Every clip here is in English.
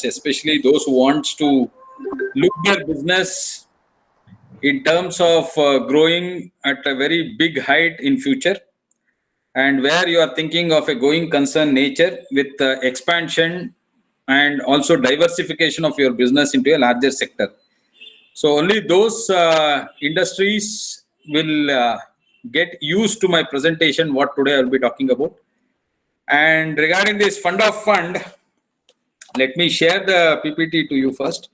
especially those who wants to look their business in terms of growing at a very big height in future, and where you are thinking of a going concern nature with expansion and also diversification of your business into a larger sector. So only those industries will get used to my presentation, what today I will be talking about. And regarding this fund of fund, let me share the PPT to you first.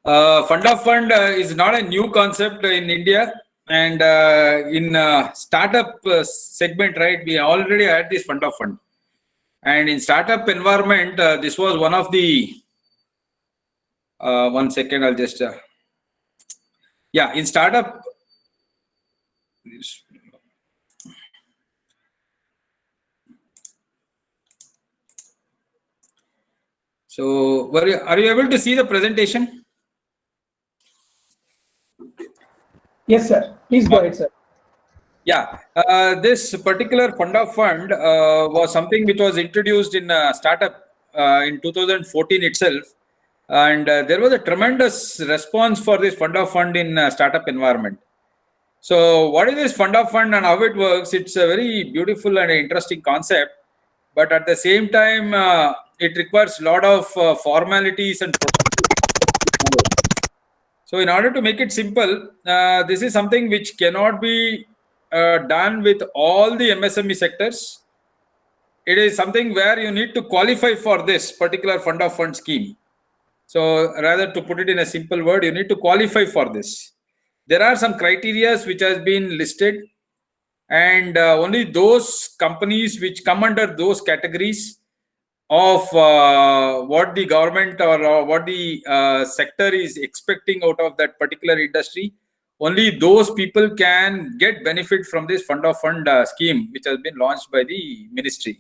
Fund of fund is not a new concept in India, and in startup segment, right, we already had this fund of fund. And in startup environment, this was one of the, one second, I'll just, yeah, in startup, so are you able to see the presentation? Yes, sir. Please go ahead, sir. Yeah, this particular fund of fund was something which was introduced in startup in 2014 itself, and there was a tremendous response for this fund of fund in startup environment. So what is this fund of fund and how it works? It's a very beautiful and interesting concept, but at the same time, it requires a lot of formalities and procedures. So in order to make it simple, this is something which cannot be done with all the MSME sectors. It is something where you need to qualify for this particular fund of fund scheme. So rather, to put it in a simple word, you need to qualify for this. There are some criteria which has been listed, and only those companies which come under those categories of what the government or what the sector is expecting out of that particular industry, only those people can get benefit from this fund of fund scheme which has been launched by the ministry.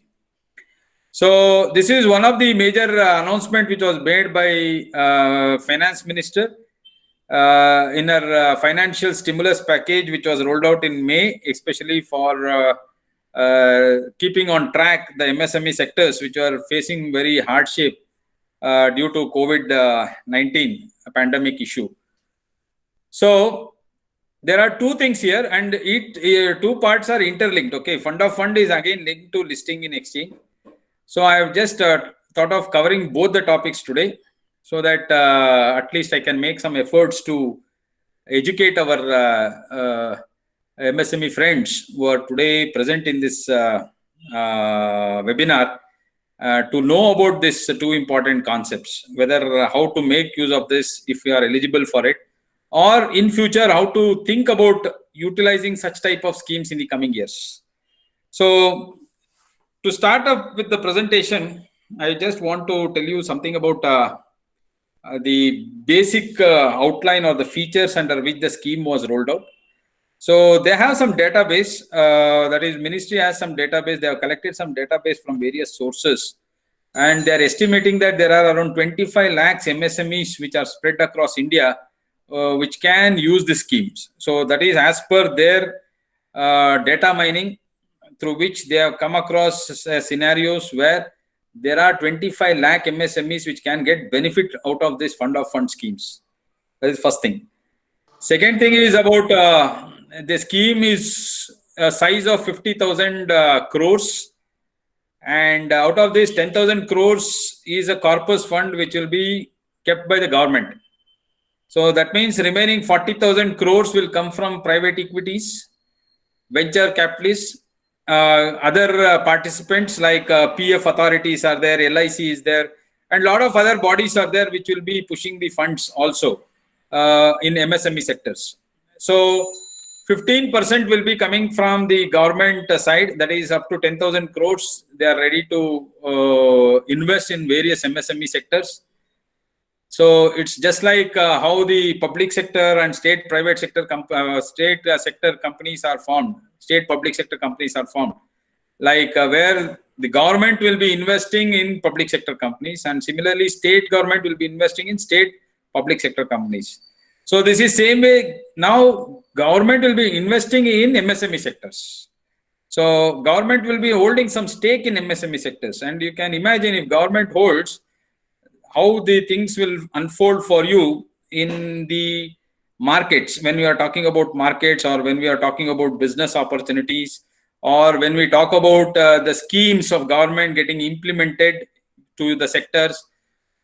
So this is one of the major announcement which was made by finance minister in her financial stimulus package, which was rolled out in May, especially for keeping on track the MSME sectors which are facing very hardship due to COVID-19 pandemic issue. So there are two things here, and two parts are interlinked. Okay, fund of fund is again linked to listing in exchange. So I have just thought of covering both the topics today, so that at least I can make some efforts to educate our MSME friends who are today present in this webinar to know about these two important concepts, whether how to make use of this if you are eligible for it, or in future how to think about utilizing such type of schemes in the coming years. So to start up with the presentation, I just want to tell you something about the basic outline or the features under which the scheme was rolled out. So they have some database, that is, ministry has some database. They have collected some database from various sources, and they are estimating that there are around 25 lakhs MSMEs which are spread across India, which can use the schemes. So that is as per their data mining, through which they have come across scenarios where there are 25 lakh MSMEs which can get benefit out of this fund of fund schemes. That is first thing. Second thing is about the scheme is a size of 50,000 crores, and out of this 10,000 crores is a corpus fund which will be kept by the government. So that means remaining 40,000 crores will come from private equities, venture capitalists, other participants like PF authorities are there, LIC is there, and a lot of other bodies are there which will be pushing the funds also in MSME sectors. So 15% will be coming from the government side, that is up to 10,000 crores. They are ready to invest in various MSME sectors. So it's just like how the public sector and state private sector sector companies are formed. State public sector companies are formed, like where the government will be investing in public sector companies, and similarly state government will be investing in state public sector companies. So this is same way. Now government will be investing in MSME sectors. So government will be holding some stake in MSME sectors, and you can imagine if government holds, how the things will unfold for you in the markets, when we are talking about markets, or when we are talking about business opportunities, or when we talk about the schemes of government getting implemented to the sectors.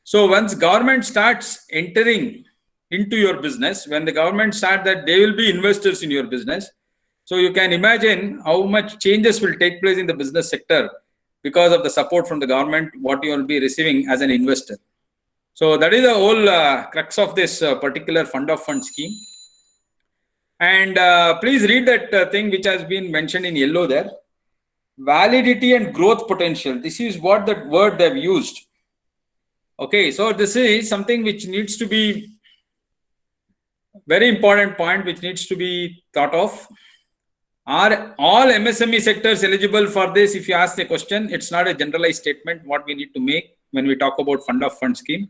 So once government starts entering into your business, when the government start that they will be investors in your business, so you can imagine how much changes will take place in the business sector because of the support from the government, what you will be receiving as an investor. So that is the whole crux of this particular fund of funds scheme. And please read that thing which has been mentioned in yellow there. Validity and growth potential. This is what that word they've used. Okay, so this is something which needs to be very important point, which needs to be thought of. Are all MSME sectors eligible for this? If you ask the question, it's not a generalized statement what we need to make when we talk about fund of funds scheme.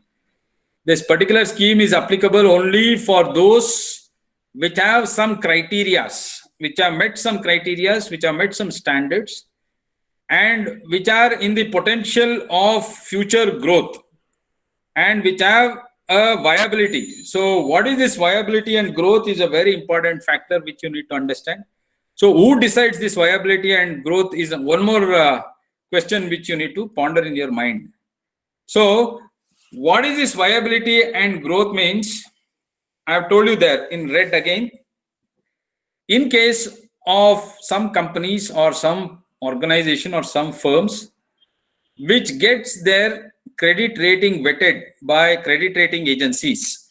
This particular scheme is applicable only for those which have some criterias, which have met some criterias, which have met some standards, and which are in the potential of future growth, and which have a viability. So what is this viability and growth is a very important factor which you need to understand. So who decides this viability and growth is one more question which you need to ponder in your mind. So what is this viability and growth means? I have told you there in red again. In case of some companies or some organization or some firms which gets their credit rating vetted by credit rating agencies.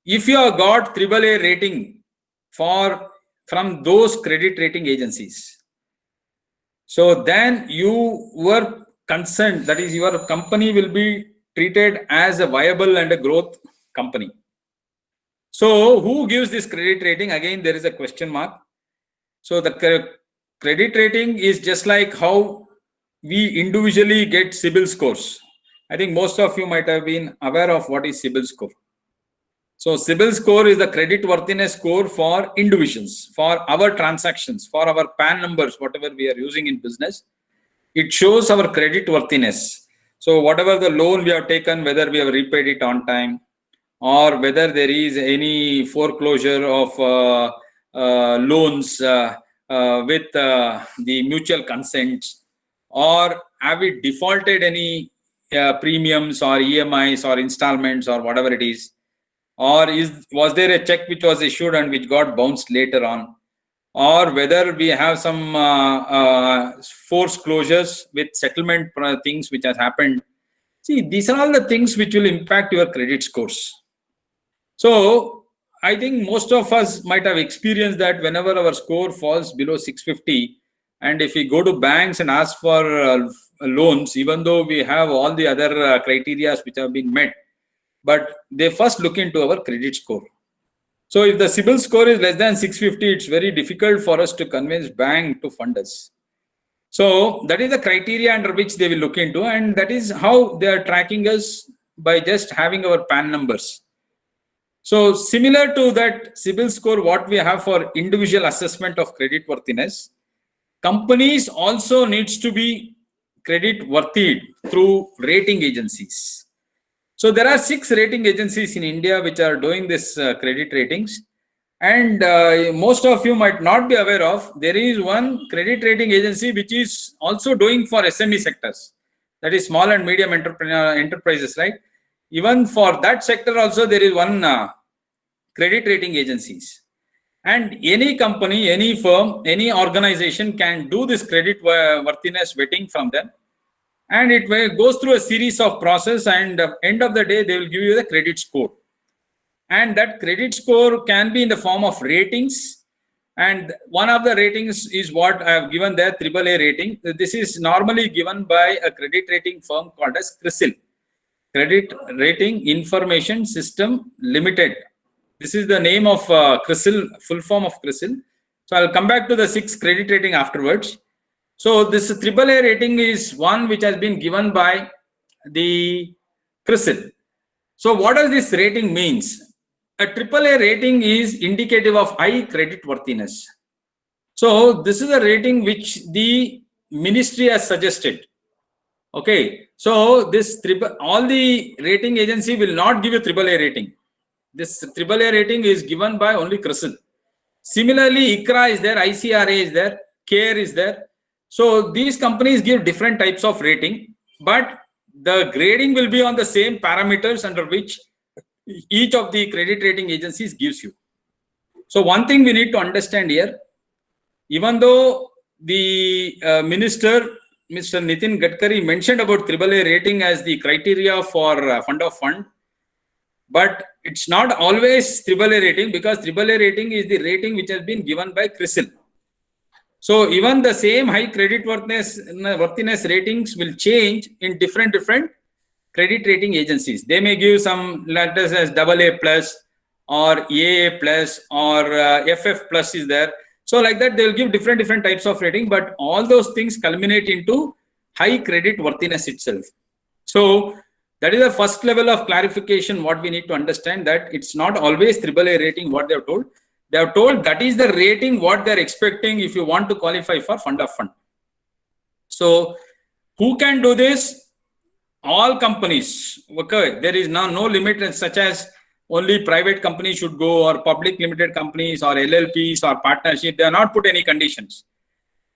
If you have got AAA rating from those credit rating agencies, so then you were concerned, that is your company will be treated as a viable and a growth company. So who gives this credit rating? Again, there is a question mark. So the credit rating is just like how we individually get CIBIL scores. I think most of you might have been aware of what is CIBIL score. So CIBIL score is the credit worthiness score for individuals, for our transactions, for our PAN numbers, whatever we are using in business. It shows our credit worthiness. So whatever the loan we have taken, whether we have repaid it on time, or whether there is any foreclosure of loans with the mutual consent, or have we defaulted any premiums or EMIs or installments or whatever it is, or was there a check which was issued and which got bounced later on, or whether we have some forced closures with settlement things which has happened. See, these are all the things which will impact your credit scores. So I think most of us might have experienced that whenever our score falls below 650, and if we go to banks and ask for loans, even though we have all the other criteria which have been met, but they first look into our credit score. So if the CIBIL score is less than 650, it's very difficult for us to convince bank to fund us. So that is the criteria under which they will look into, and that is how they are tracking us, by just having our PAN numbers. So similar to that CIBIL score, what we have for individual assessment of credit worthiness, companies also needs to be credit worthy through rating agencies. So there are 6 rating agencies in India which are doing this credit ratings. And most of you might not be aware of, there is one credit rating agency which is also doing for SME sectors. That is small and medium enterprises, right? Even for that sector also there is one credit rating agencies. And any company, any firm, any organization can do this credit worthiness vetting from them. And it goes through a series of process, and at the end of the day, they will give you the credit score. And that credit score can be in the form of ratings. And one of the ratings is what I have given there, AAA rating. This is normally given by a credit rating firm called as CRISIL, Credit Rating Information System Limited. This is the name of CRISIL, full form of CRISIL. So I'll come back to the 6 credit rating afterwards. So this AAA rating is one which has been given by the CRISIL. So what does this rating means? A AAA rating is indicative of high credit worthiness. So this is a rating which the ministry has suggested. Okay. So all the rating agency will not give you AAA rating. This AAA rating is given by only CRISIL. Similarly, ICRA is there, ICRA is there, CARE is there. So these companies give different types of rating, but the grading will be on the same parameters under which each of the credit rating agencies gives you. So one thing we need to understand here, even though the minister, Mr. Nitin Gadkari, mentioned about AAA rating as the criteria for fund of fund, but it's not always AAA rating, because AAA rating is the rating which has been given by CRISIL. So even the same high credit worthiness ratings will change in different credit rating agencies. They may give some letters as AA plus or AA plus or FF plus is there. So like that, they will give different types of rating, but all those things culminate into high credit worthiness itself. So that is the first level of clarification. What we need to understand, that it's not always AAA rating what they have told. They have told that is the rating what they're expecting if you want to qualify for fund of fund. So who can do this? All companies. Okay, there is no limit such as only private companies should go, or public limited companies, or LLPs, or partnership. They are not put any conditions.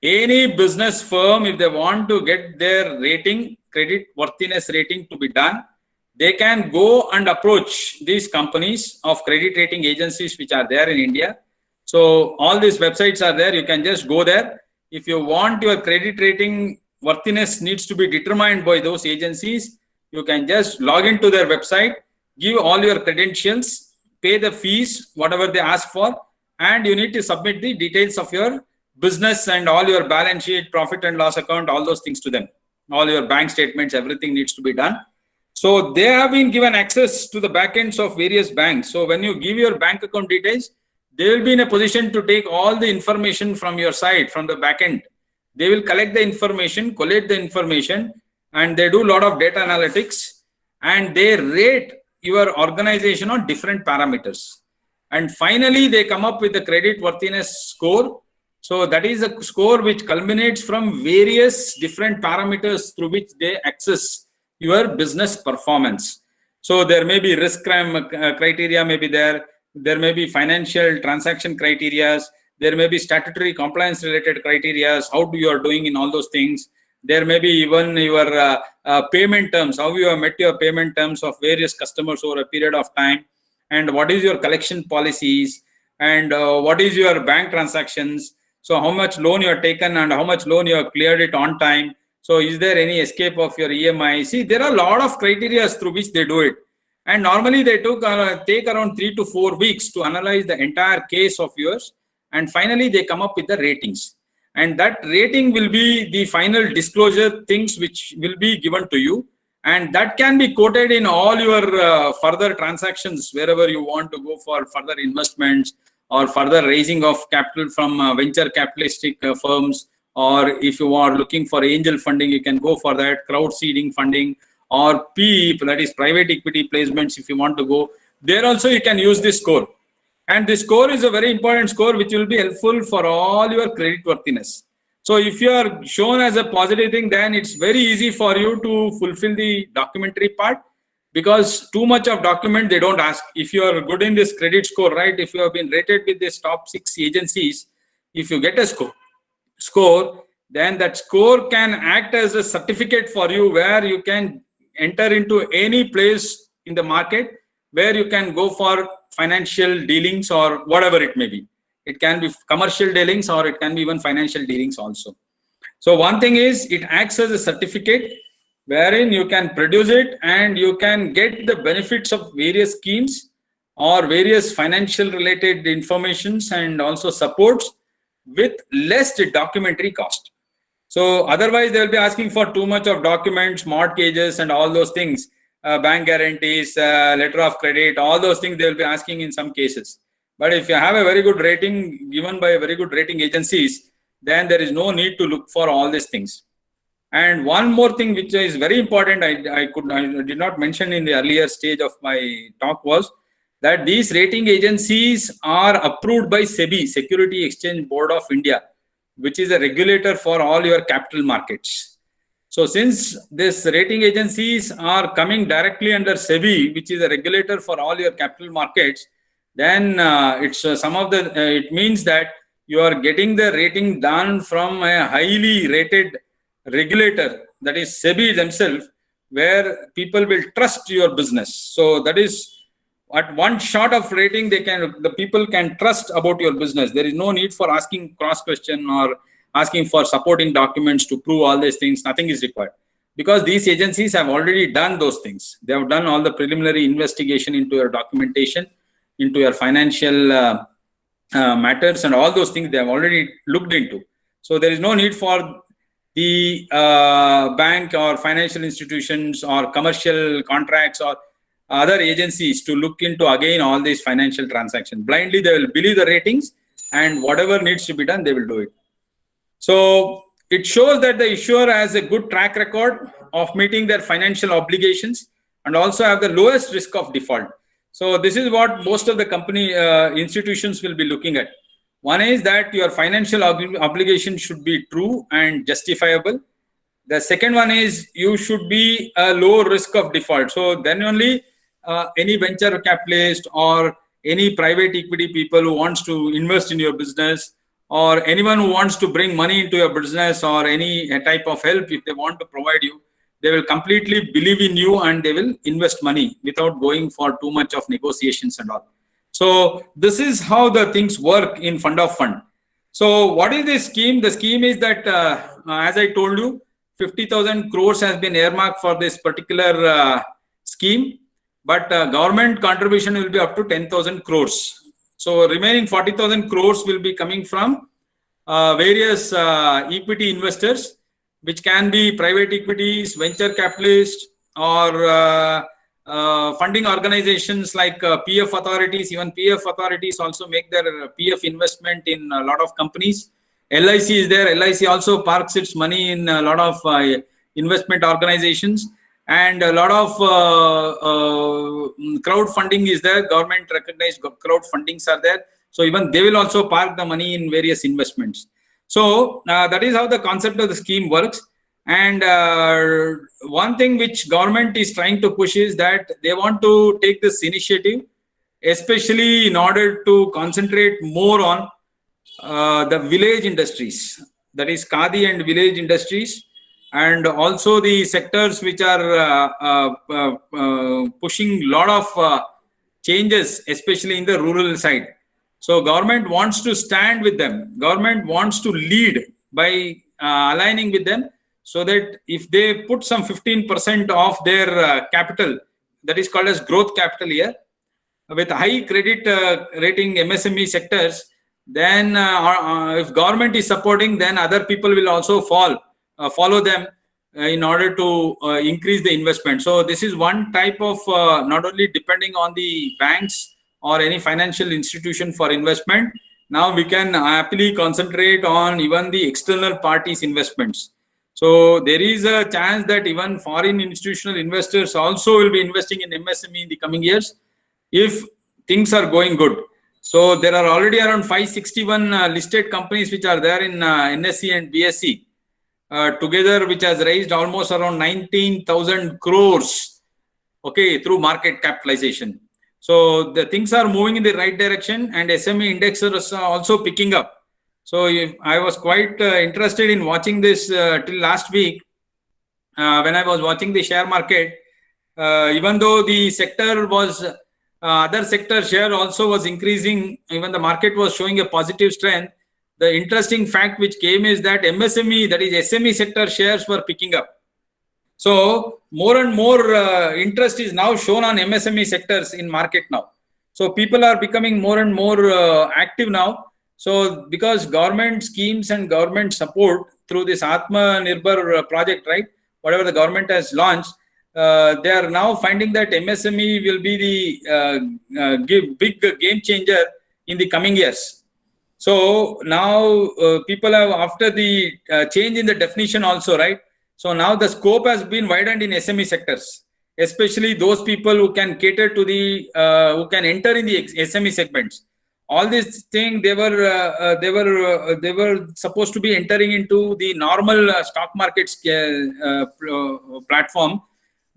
Any business firm, if they want to get their rating, credit worthiness rating to be done, they can go and approach these companies of credit rating agencies which are there in India. So all these websites are there. You can just go there. If you want your credit rating worthiness needs to be determined by those agencies, you can just log into their website, give all your credentials, pay the fees, whatever they ask for, and you need to submit the details of your business and all your balance sheet, profit and loss account, all those things to them. All your bank statements, everything needs to be done. So they have been given access to the backends of various banks. So when you give your bank account details, they will be in a position to take all the information from your side, from the backend. They will collect the information, collate the information, and they do a lot of data analytics, and they rate your organization on different parameters. And finally, they come up with the credit worthiness score. So that is a score which culminates from various different parameters through which they access your business performance. So there may be risk crime criteria may be there. There may be financial transaction criteria. There may be statutory compliance related criteria, how you are doing in all those things. There may be even your payment terms, how you have met your payment terms of various customers over a period of time, and what is your collection policies, and what is your bank transactions. So how much loan you have taken and how much loan you have cleared it on time. So is there any escape of your EMI? See, there are a lot of criteria through which they do it. And normally they take around 3 to 4 weeks to analyze the entire case of yours. And finally, they come up with the ratings. And that rating will be the final disclosure things which will be given to you. And that can be quoted in all your further transactions, wherever you want to go for further investments or further raising of capital from venture capitalistic firms. Or if you are looking for angel funding, you can go for that, crowd seeding funding, or PE, that is private equity placements. If you want to go there also, you can use this score. And this score is a very important score which will be helpful for all your credit worthiness. So if you are shown as a positive thing, then it's very easy for you to fulfill the documentary part, because too much of document they don't ask. If you are good in this credit score, right? If you have been rated with this top 6 agencies, if you get a score, then that score can act as a certificate for you, where you can enter into any place in the market where you can go for financial dealings or whatever it may be. It can be commercial dealings or it can be even financial dealings also. So one thing is, it acts as a certificate wherein you can produce it and you can get the benefits of various schemes or various financial related informations and also supports with less documentary cost. So otherwise they will be asking for too much of documents, mortgages and all those things, bank guarantees, letter of credit, all those things they will be asking in some cases. But if you have a very good rating given by a very good rating agencies, then there is no need to look for all these things. And one more thing which is very important, I did not mention in the earlier stage of my talk, was that these rating agencies are approved by SEBI, Security Exchange Board of India, which is a regulator for all your capital markets. So since these rating agencies are coming directly under SEBI, which is a regulator for all your capital markets, then it means that you are getting the rating done from a highly rated regulator, that is SEBI themselves, where people will trust your business. So that is, at one shot of rating, the people can trust about your business. There is no need for asking cross question or asking for supporting documents to prove all these things. Nothing is required, because these agencies have already done those things. They have done all the preliminary investigation into your documentation, into your financial matters, and all those things they have already looked into. So there is no need for the bank or financial institutions or commercial contracts or other agencies to look into again all these financial transactions. Blindly they will believe the ratings, and whatever needs to be done, they will do it. So it shows that the issuer has a good track record of meeting their financial obligations and also have the lowest risk of default. So this is what most of the company institutions will be looking at. One is that your financial obligation should be true and justifiable. The second one is you should be a low risk of default. So then only any venture capitalist or any private equity people who wants to invest in your business, or anyone who wants to bring money into your business, or any type of help if they want to provide you, they will completely believe in you and they will invest money without going for too much of negotiations and all. So this is how the things work in fund of fund. So what is the scheme? The scheme is that, as I told you, 50,000 crores has been earmarked for this particular scheme, but government contribution will be up to 10,000 crores. So remaining 40,000 crores will be coming from various equity investors, which can be private equities, venture capitalists, or funding organizations like PF authorities. Even PF authorities also make their PF investment in a lot of companies. LIC is there. LIC also parks its money in a lot of investment organizations, and a lot of crowdfunding is there. Government recognized crowdfundings are there. So even they will also park the money in various investments. So that is how the concept of the scheme works. And one thing which government is trying to push is that they want to take this initiative, especially in order to concentrate more on the village industries, that is Khadi and village industries, and also the sectors which are pushing a lot of changes, especially in the rural side. So government wants to stand with them. Government wants to lead by aligning with them, so that if they put some 15% of their capital, that is called as growth capital here, with high credit rating MSME sectors, then if government is supporting, then other people will also follow them in order to increase the investment. So this is one type of not only depending on the banks or any financial institution for investment. Now we can happily concentrate on even the external parties' investments. So there is a chance that even foreign institutional investors also will be investing in MSME in the coming years if things are going good. So there are already around 561 listed companies which are there in NSE and BSE together, which has raised almost around 19,000 crores, okay, through market capitalization. So the things are moving in the right direction, and SME indexes are also picking up. So I was quite interested in watching this till last week when I was watching the share market. Even though the sector was, other sector share also was increasing, even the market was showing a positive strength. The interesting fact which came is that MSME, that is SME sector shares were picking up. So more and more interest is now shown on MSME sectors in market now. So people are becoming more and more active now. So because government schemes and government support through this Atmanirbhar project, right, whatever the government has launched, they are now finding that MSME will be the big game changer in the coming years. So now people have, after the change in the definition also, right? So now the scope has been widened in SME sectors, especially those people who can cater to the, who can enter in the SME segments. all this thing, they were supposed to be entering into the normal stock market platform.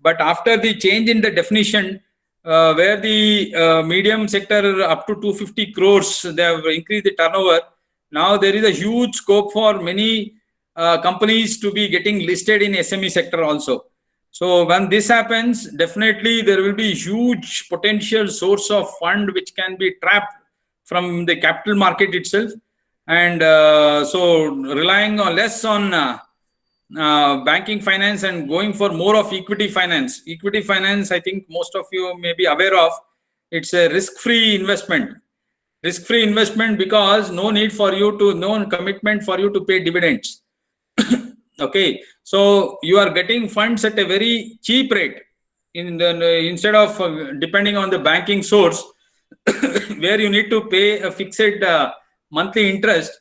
But after the change in the definition, where the medium sector up to 250 crores, they have increased the turnover. Now there is a huge scope for many companies to be getting listed in SME sector also. So when this happens, definitely there will be huge potential source of fund which can be trapped from the capital market itself. And so relying on less on banking finance and going for more of equity finance. Equity finance, I think most of you may be aware of, it's a risk-free investment. Risk-free investment because no commitment for you to pay dividends. Okay, so you are getting funds at a very cheap rate instead of depending on the banking source where you need to pay a fixed monthly interest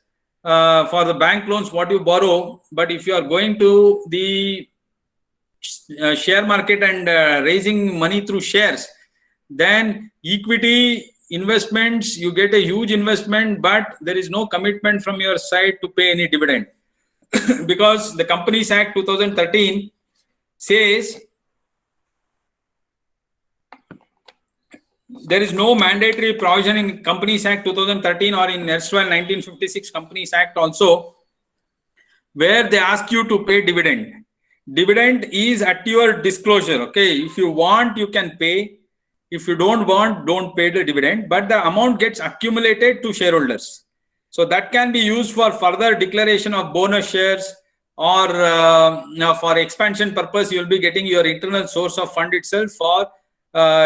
for the bank loans what you borrow. But if you are going to the share market and raising money through shares, then equity investments, you get a huge investment, but there is no commitment from your side to pay any dividend. Because the Companies Act 2013 says there is no mandatory provision in Companies Act 2013 or in erstwhile 1956 Companies Act also, where they ask you to pay dividend. Dividend is at your disclosure. Okay, if you want, you can pay. If you don't want, don't pay the dividend, but the amount gets accumulated to shareholders. So that can be used for further declaration of bonus shares, or for expansion purpose, you will be getting your internal source of fund itself for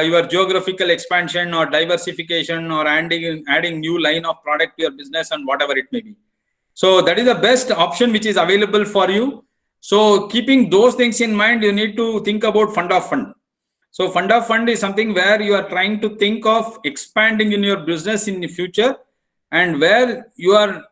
your geographical expansion or diversification, or adding new line of product to your business and whatever it may be. So that is the best option which is available for you. So keeping those things in mind, you need to think about fund of fund. So fund of fund is something where you are trying to think of expanding in your business in the future, and where you are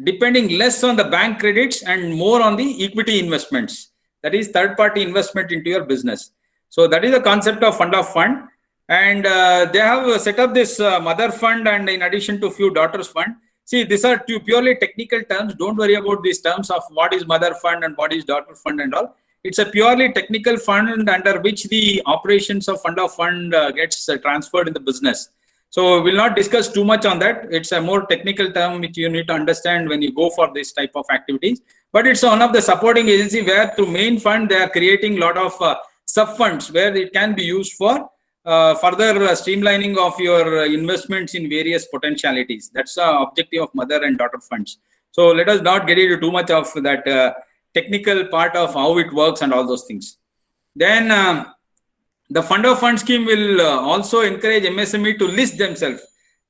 depending less on the bank credits and more on the equity investments. That is third party investment into your business. So that is the concept of fund of fund. And they have set up this mother fund, and in addition to few daughters fund. See, these are two purely technical terms. Don't worry about these terms of what is mother fund and what is daughter fund and all. It's a purely technical fund under which the operations of fund of fund gets transferred in the business. So we'll not discuss too much on that. It's a more technical term which you need to understand when you go for this type of activities. But it's one of the supporting agency where through main fund they are creating a lot of sub funds where it can be used for further streamlining of your investments in various potentialities. That's the objective of mother and daughter funds. So let us not get into too much of that technical part of how it works and all those things. Then the fund of fund scheme will also encourage MSME to list themselves.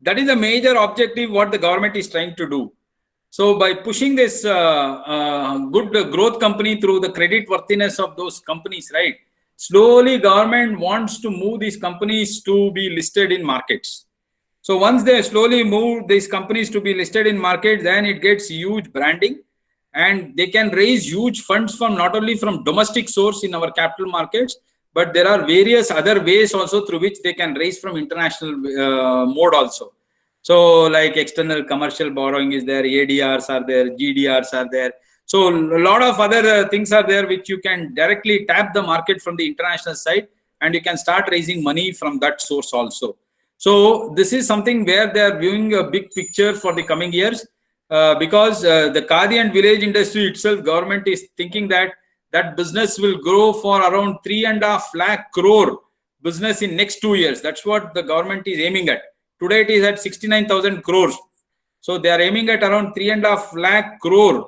That is a major objective what the government is trying to do. So by pushing this good growth company through the credit worthiness of those companies, right? Slowly government wants to move these companies to be listed in markets. So once they slowly move these companies to be listed in markets, then it gets huge branding, and they can raise huge funds from not only from domestic source in our capital markets, but there are various other ways also through which they can raise from international mode also. So like external commercial borrowing is there, ADRs are there, GDRs are there. So a lot of other things are there which you can directly tap the market from the international side, and you can start raising money from that source also. So this is something where they are viewing a big picture for the coming years, because the Khadi and village industry itself, government is thinking that business will grow for around 3.5 lakh crore business in next 2 years. That's what the government is aiming at. Today it is at 69,000 crores. So they are aiming at around 3.5 lakh crore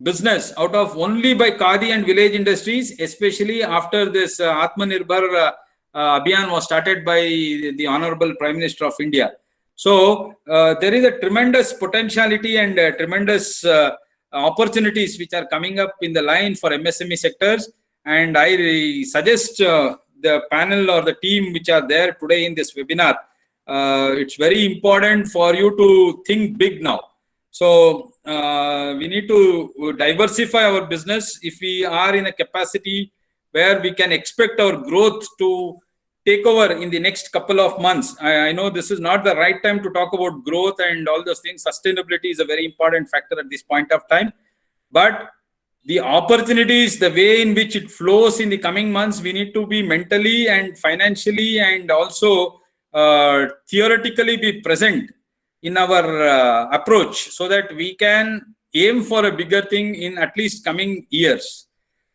business out of only by Khadi and village industries, especially after this Atmanirbhar Abhiyan was started by the Honorable Prime Minister of India. So there is a tremendous potentiality and tremendous opportunities which are coming up in the line for MSME sectors. And I suggest the panel or the team which are there today in this webinar, it's very important for you to think big now. So we need to diversify our business. If we are in a capacity where we can expect our growth to take over in the next couple of months. I know this is not the right time to talk about growth and all those things. Sustainability is a very important factor at this point of time. But the opportunities, the way in which it flows in the coming months, we need to be mentally and financially and also theoretically be present in our approach, so that we can aim for a bigger thing in at least coming years.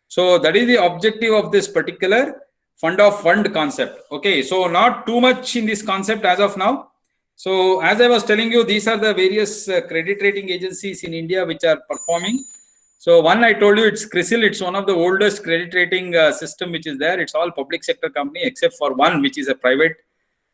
So that is the objective of this particular fund of fund concept. Okay, so not too much in this concept as of now. So as I was telling you, these are the various credit rating agencies in India which are performing. So one I told you, it's CRISIL. It's one of the oldest credit rating system which is there. It's all public sector company except for one which is a private,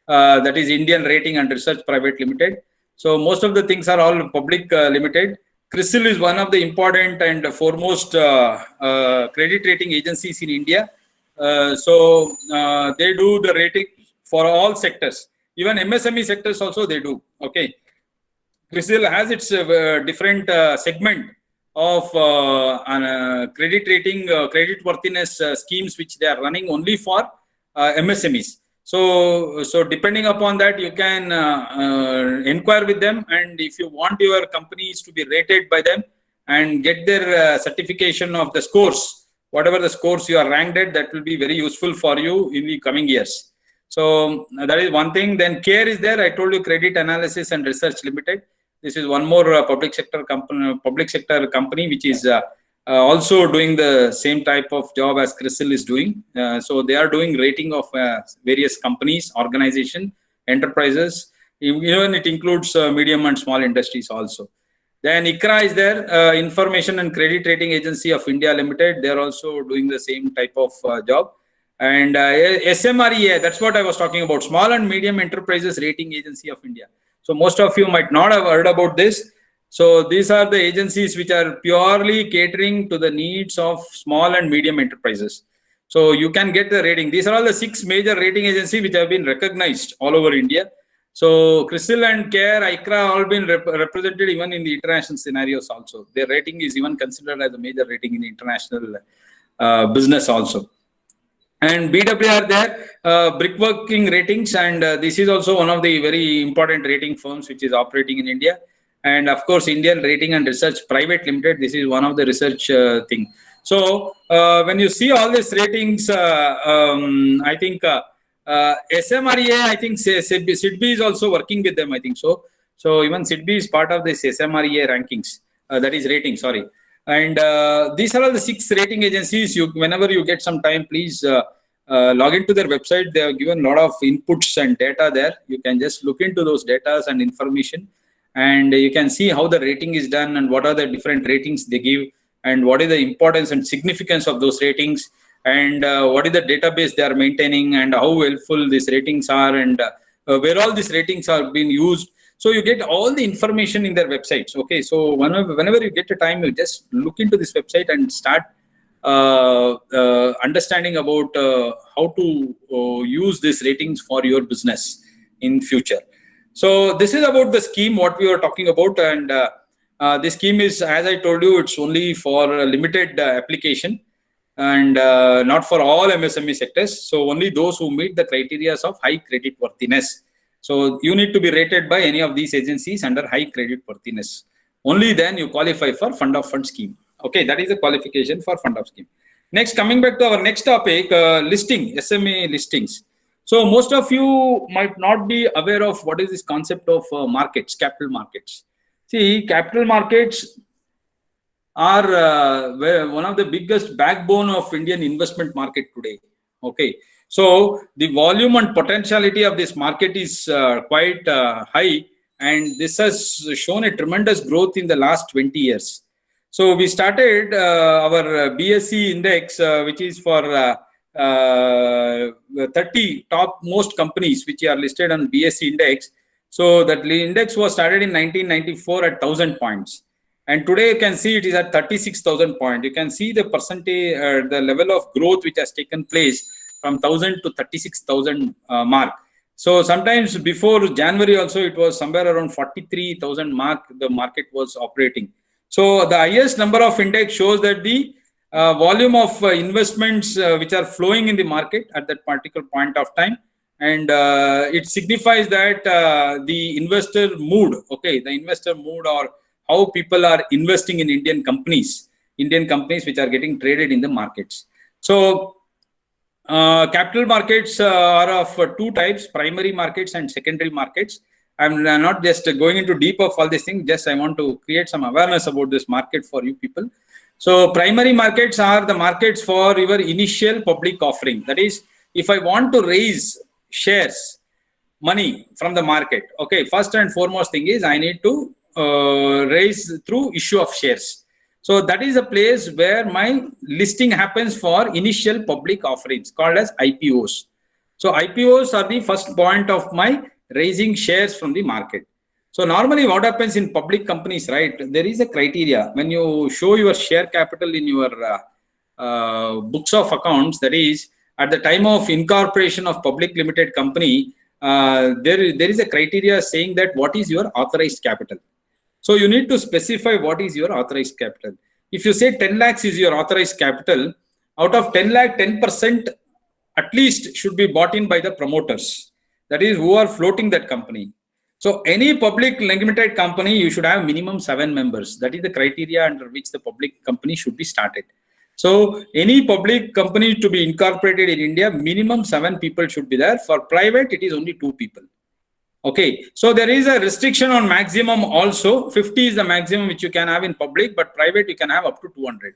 that is Indian Rating and Research Private Limited. So most of the things are all public limited. CRISIL is one of the important and foremost credit rating agencies in India. They do the rating for all sectors, even MSME sectors also they do. Okay, CRISIL has its different segment of credit rating, credit worthiness schemes which they are running only for MSMEs. So depending upon that, you can inquire with them, and if you want your companies to be rated by them and get their certification of the scores, whatever the scores you are ranked at, that will be very useful for you in the coming years. So that is one thing. Then CARE is there. I told you, Credit Analysis and Research Limited. This is one more public sector company which is also doing the same type of job as CRISIL is doing. So they are doing rating of various companies, organization, enterprises. Even it includes medium and small industries also. Then ICRA is there, Information and Credit Rating Agency of India Limited. They are also doing the same type of job. And SMREA, that's what I was talking about, Small and Medium Enterprises Rating Agency of India. So most of you might not have heard about this. So these are the agencies which are purely catering to the needs of small and medium enterprises. So you can get the rating. These are all the 6 major rating agencies which have been recognized all over India. So CRISIL and CARE, ICRA all been represented even in the international scenarios also. Their rating is even considered as a major rating in the international business also. And BWR there, Brickworking Ratings, and this is also one of the very important rating firms which is operating in India. And of course, Indian Rating and Research Private Limited, this is one of the research thing. So when you see all these ratings, I think SMREA, I think SIDBI is also working with them, I think so. So even SIDBI is part of this SMREA rankings, that is rating, sorry. And these are all the 6 rating agencies. Whenever you get some time, please log into their website. They have given a lot of inputs and data there. You can just look into those data and information, and you can see how the rating is done and what are the different ratings they give, and what is the importance and significance of those ratings, and what is the database they are maintaining, and how helpful these ratings are, and where all these ratings are being used. So you get all the information in their websites. Okay, so whenever you get a time, you just look into this website and start understanding about how to use these ratings for your business in future. So this is about the scheme what we were talking about, and this scheme is, as I told you, it's only for a limited application, and not for all MSME sectors. So only those who meet the criteria of high credit worthiness. So you need to be rated by any of these agencies under high credit worthiness. Only then you qualify for fund of fund scheme. Okay, that is the qualification for fund of scheme. Next, coming back to our next topic, listing, SMA listings. So most of you might not be aware of what is this concept of markets, capital markets. See, capital markets are one of the biggest backbone of Indian investment market today. Okay. So the volume and potentiality of this market is quite high, and this has shown a tremendous growth in the last 20 years. So we started our BSE index, which is for 30 top most companies which are listed on BSE index. So that index was started in 1994 at 1,000 points. And today you can see it is at 36,000 points. You can see the percentage, the level of growth which has taken place from 1,000 to 36,000 mark. So sometimes before January also, it was somewhere around 43,000 mark, the market was operating. So the highest number of index shows that the volume of investments which are flowing in the market at that particular point of time. And it signifies that the investor mood, okay, the investor mood, or how people are investing in Indian companies which are getting traded in the markets. So capital markets are of two types: primary markets and secondary markets. I'm not just going into deep of all these things, just I want to create some awareness about this market for you people. So primary markets are the markets for your initial public offering. That is, if I want to raise shares, money from the market, okay, first and foremost thing is I need to raise through issue of shares. So that is a place where my listing happens for initial public offerings called as IPOs. So IPOs are the first point of my raising shares from the market. So normally what happens in public companies, right? There is a criteria when you show your share capital in your books of accounts. That is, at the time of incorporation of public limited company, there is a criteria saying that what is your authorized capital. So you need to specify what is your authorized capital. If you say 10 lakhs is your authorized capital, out of 10 lakh, 10% at least should be bought in by the promoters. That is, who are floating that company. So any public limited company, you should have minimum 7 members. That is the criteria under which the public company should be started. So any public company to be incorporated in India, minimum 7 people should be there. For private, it is only 2 people. Okay, so there is a restriction on maximum also. 50 is the maximum which you can have in public, but private you can have up to 200.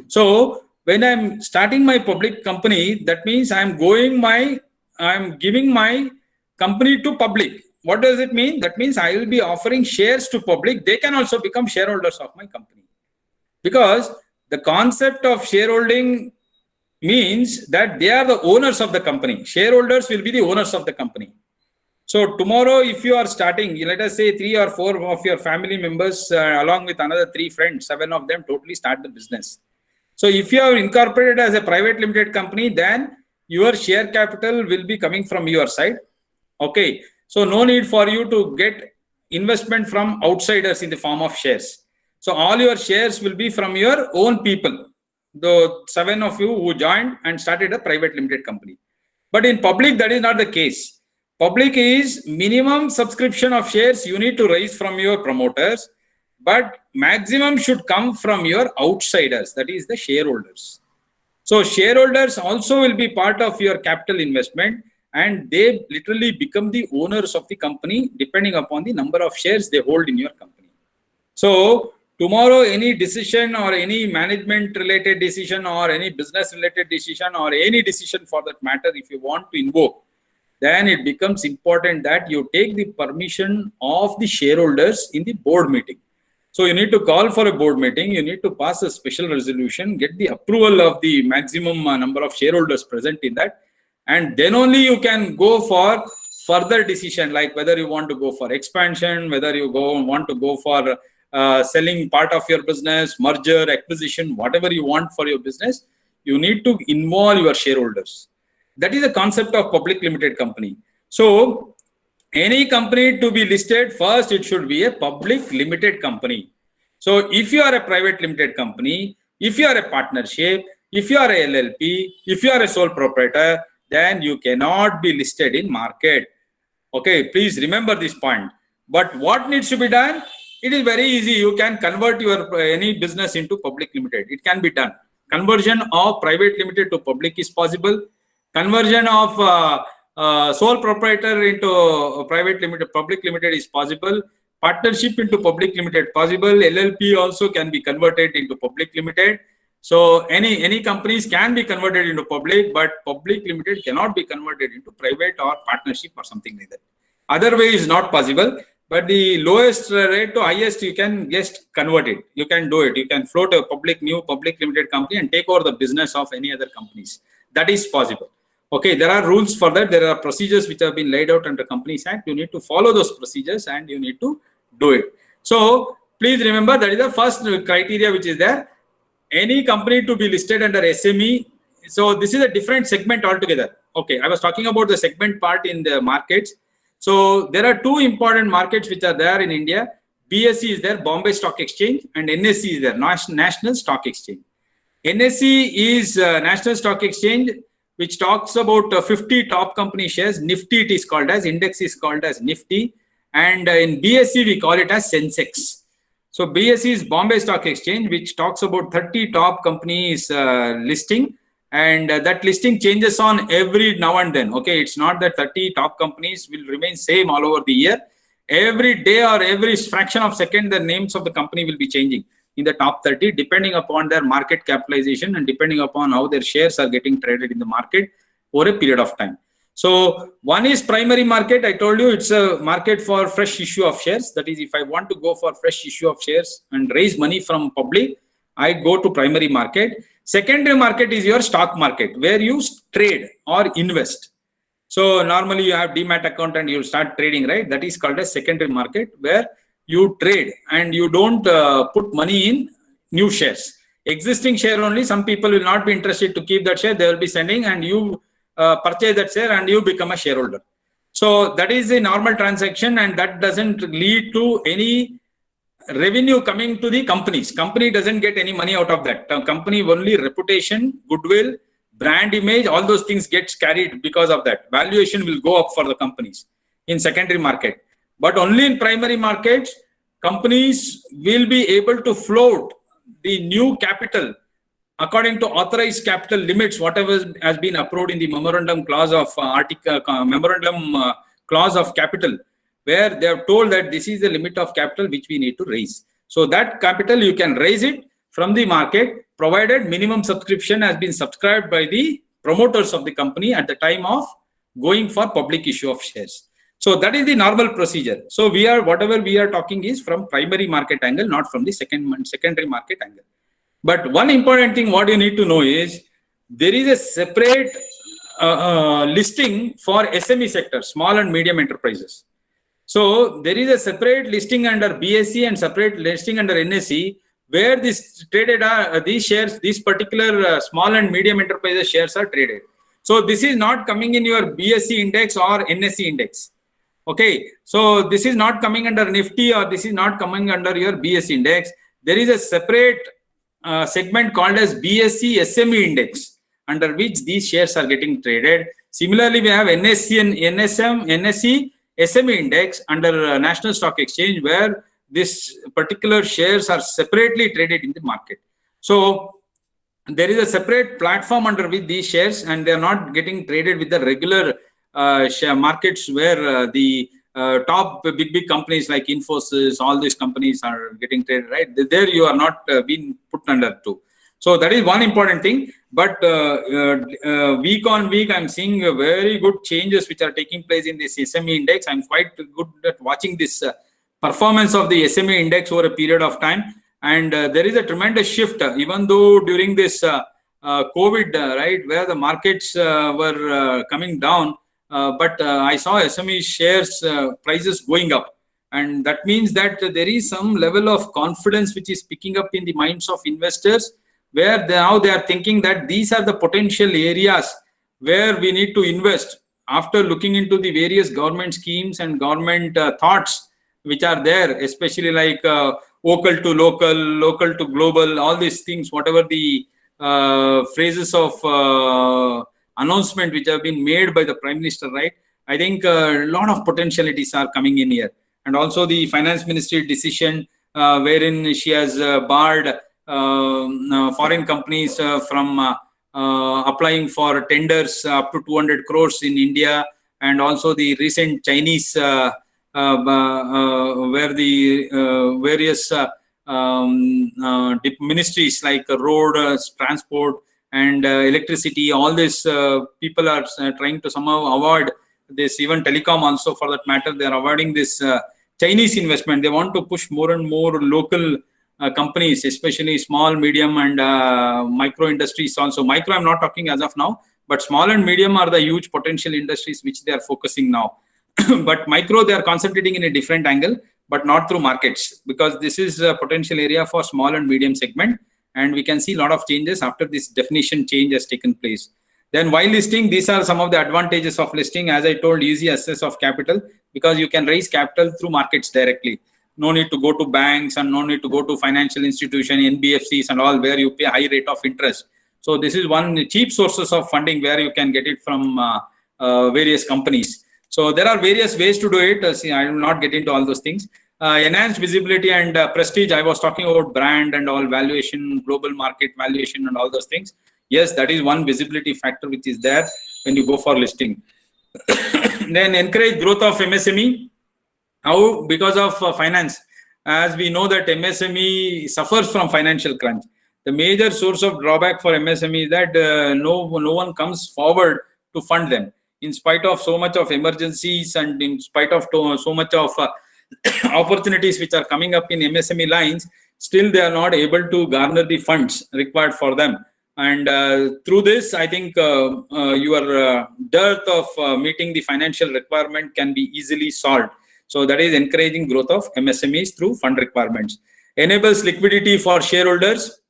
So when I'm starting my public company, that means I'm giving my company to public. What does it mean? That means I will be offering shares to public. They can also become shareholders of my company. Because the concept of shareholding means that they are the owners of the company. Shareholders will be the owners of the company. So tomorrow, if you are starting, let us say 3 or 4 of your family members, along with another 3 friends, 7 of them totally start the business. So if you are incorporated as a private limited company, then your share capital will be coming from your side. Okay. So no need for you to get investment from outsiders in the form of shares. So all your shares will be from your own people, the 7 of you who joined and started a private limited company. But in public, that is not the case. Public is minimum subscription of shares you need to raise from your promoters, but maximum should come from your outsiders, that is the shareholders. So shareholders also will be part of your capital investment, and they literally become the owners of the company depending upon the number of shares they hold in your company. So tomorrow, any decision or any management related decision or any business related decision or any decision for that matter, if you want to invoke, then it becomes important that you take the permission of the shareholders in the board meeting. So you need to call for a board meeting, you need to pass a special resolution, get the approval of the maximum number of shareholders present in that, and then only you can go for further decision, like whether you want to go for expansion, whether you want to go for selling part of your business, merger, acquisition, whatever you want for your business, you need to involve your shareholders. That is the concept of public limited company. So any company to be listed, first it should be a public limited company. So if you are a private limited company, if you are a partnership, if you are a LLP, if you are a sole proprietor, then you cannot be listed in market. Okay, please remember this point. But what needs to be done? It is very easy. You can convert your any business into public limited. It can be done. Conversion of private limited to public is possible. Conversion of sole proprietor into private limited, public limited is possible. Partnership into public limited possible. LLP also can be converted into public limited. So any companies can be converted into public, but public limited cannot be converted into private or partnership or something like that. Other way is not possible. But the lowest rate to highest, you can just convert it. You can do it. You can float a new public limited company and take over the business of any other companies. That is possible. Okay, there are rules for that. There are procedures which have been laid out under Companies Act. You need to follow those procedures and you need to do it. So please remember that is the first criteria which is there. Any company to be listed under SME. So this is a different segment altogether. Okay, I was talking about the segment part in the markets. So there are 2 important markets which are there in India. BSE is there, Bombay Stock Exchange, and NSE is there, National Stock Exchange. NSE is National Stock Exchange, which talks about 50 top company shares. Nifty it is called as, index is called as Nifty. And in BSE, we call it as Sensex. So BSE is Bombay Stock Exchange, which talks about 30 top companies listing. And that listing changes on every now and then. Okay, it's not that 30 top companies will remain same all over the year. Every day or every fraction of second, the names of the company will be changing in the top 30, depending upon their market capitalization and depending upon how their shares are getting traded in the market over a period of time. So one is primary market. I told you it's a market for fresh issue of shares. That is, if I want to go for fresh issue of shares and raise money from public, I go to primary market. Secondary market is your stock market, where you trade or invest. So normally you have Demat account and you start trading, right? That is called a secondary market, where you trade and you don't put money in new shares. Existing share only, some people will not be interested to keep that share. They will be sending and you purchase that share and you become a shareholder. So that is a normal transaction, and that doesn't lead to any revenue coming to the companies. Company doesn't get any money out of that. Company only reputation, goodwill, brand image, all those things gets carried because of that. Valuation will go up for the companies in secondary market. But only in primary markets, companies will be able to float the new capital according to authorized capital limits, whatever has been approved in the memorandum clause of clause of capital, where they have told that this is the limit of capital which we need to raise. So that capital, you can raise it from the market, provided minimum subscription has been subscribed by the promoters of the company at the time of going for public issue of shares. So that is the normal procedure. So whatever we are talking is from primary market angle, not from the secondary market angle. But one important thing what you need to know is there is a separate listing for SME sector, small and medium enterprises. So there is a separate listing under BSE and separate listing under NSE, where this traded these shares, these particular small and medium enterprises shares are traded. So this is not coming in your BSE index or NSE index. Okay, so this is not coming under Nifty or this is not coming under your BSE index. There is a separate segment called as BSE SME index, under which these shares are getting traded. Similarly, we have NSE and NSE SME index under National Stock Exchange, where this particular shares are separately traded in the market. So there is a separate platform under which these shares, and they are not getting traded with the regular share markets, where the top big companies like Infosys, all these companies are getting traded, right? There you are not being put under to. So that is one important thing. But week on week, I'm seeing very good changes which are taking place in this SME index. I'm quite good at watching this performance of the SME index over a period of time. And there is a tremendous shift, even though during this COVID, right, where the markets were coming down, but I saw SME shares prices going up. And that means that there is some level of confidence which is picking up in the minds of investors, where now they are thinking that these are the potential areas where we need to invest after looking into the various government schemes and government thoughts which are there, especially like vocal to local, local to global, all these things, whatever the phrases of announcement which have been made by the Prime Minister, right? I think a lot of potentialities are coming in here. And also the Finance Ministry decision wherein she has barred foreign companies from applying for tenders up to 200 crores in India, and also the recent Chinese where the various ministries like road, transport and electricity, all these people are trying to somehow avoid this. Even telecom also, for that matter, they are avoiding this Chinese investment. They want to push more and more local companies, especially small, medium and micro industries also. Micro I'm not talking as of now, but small and medium are the huge potential industries which they are focusing now. But micro, they are concentrating in a different angle, but not through markets, because this is a potential area for small and medium segment. And we can see a lot of changes after this definition change has taken place. Then while listing, these are some of the advantages of listing. As I told, easy access of capital, because you can raise capital through markets directly. no need to go to banks and no need to go to financial institution, NBFCs and all, where you pay high rate of interest. So this is one cheap sources of funding where you can get it from various companies. So there are various ways to do it. See, I will not get into all those things. Enhanced visibility and prestige. I was talking about brand and all, valuation, global market valuation and all those things. Yes, that is one visibility factor which is there when you go for listing. Then encourage growth of MSME. How? Because of finance. As we know that MSME suffers from financial crunch. The major source of drawback for MSME is that no one comes forward to fund them. In spite of so much of emergencies and in spite of so much of opportunities which are coming up in MSME lines, still they are not able to garner the funds required for them. And through this, I think your dearth of meeting the financial requirement can be easily solved. So that is encouraging growth of MSMEs through fund requirements. Enables liquidity for shareholders.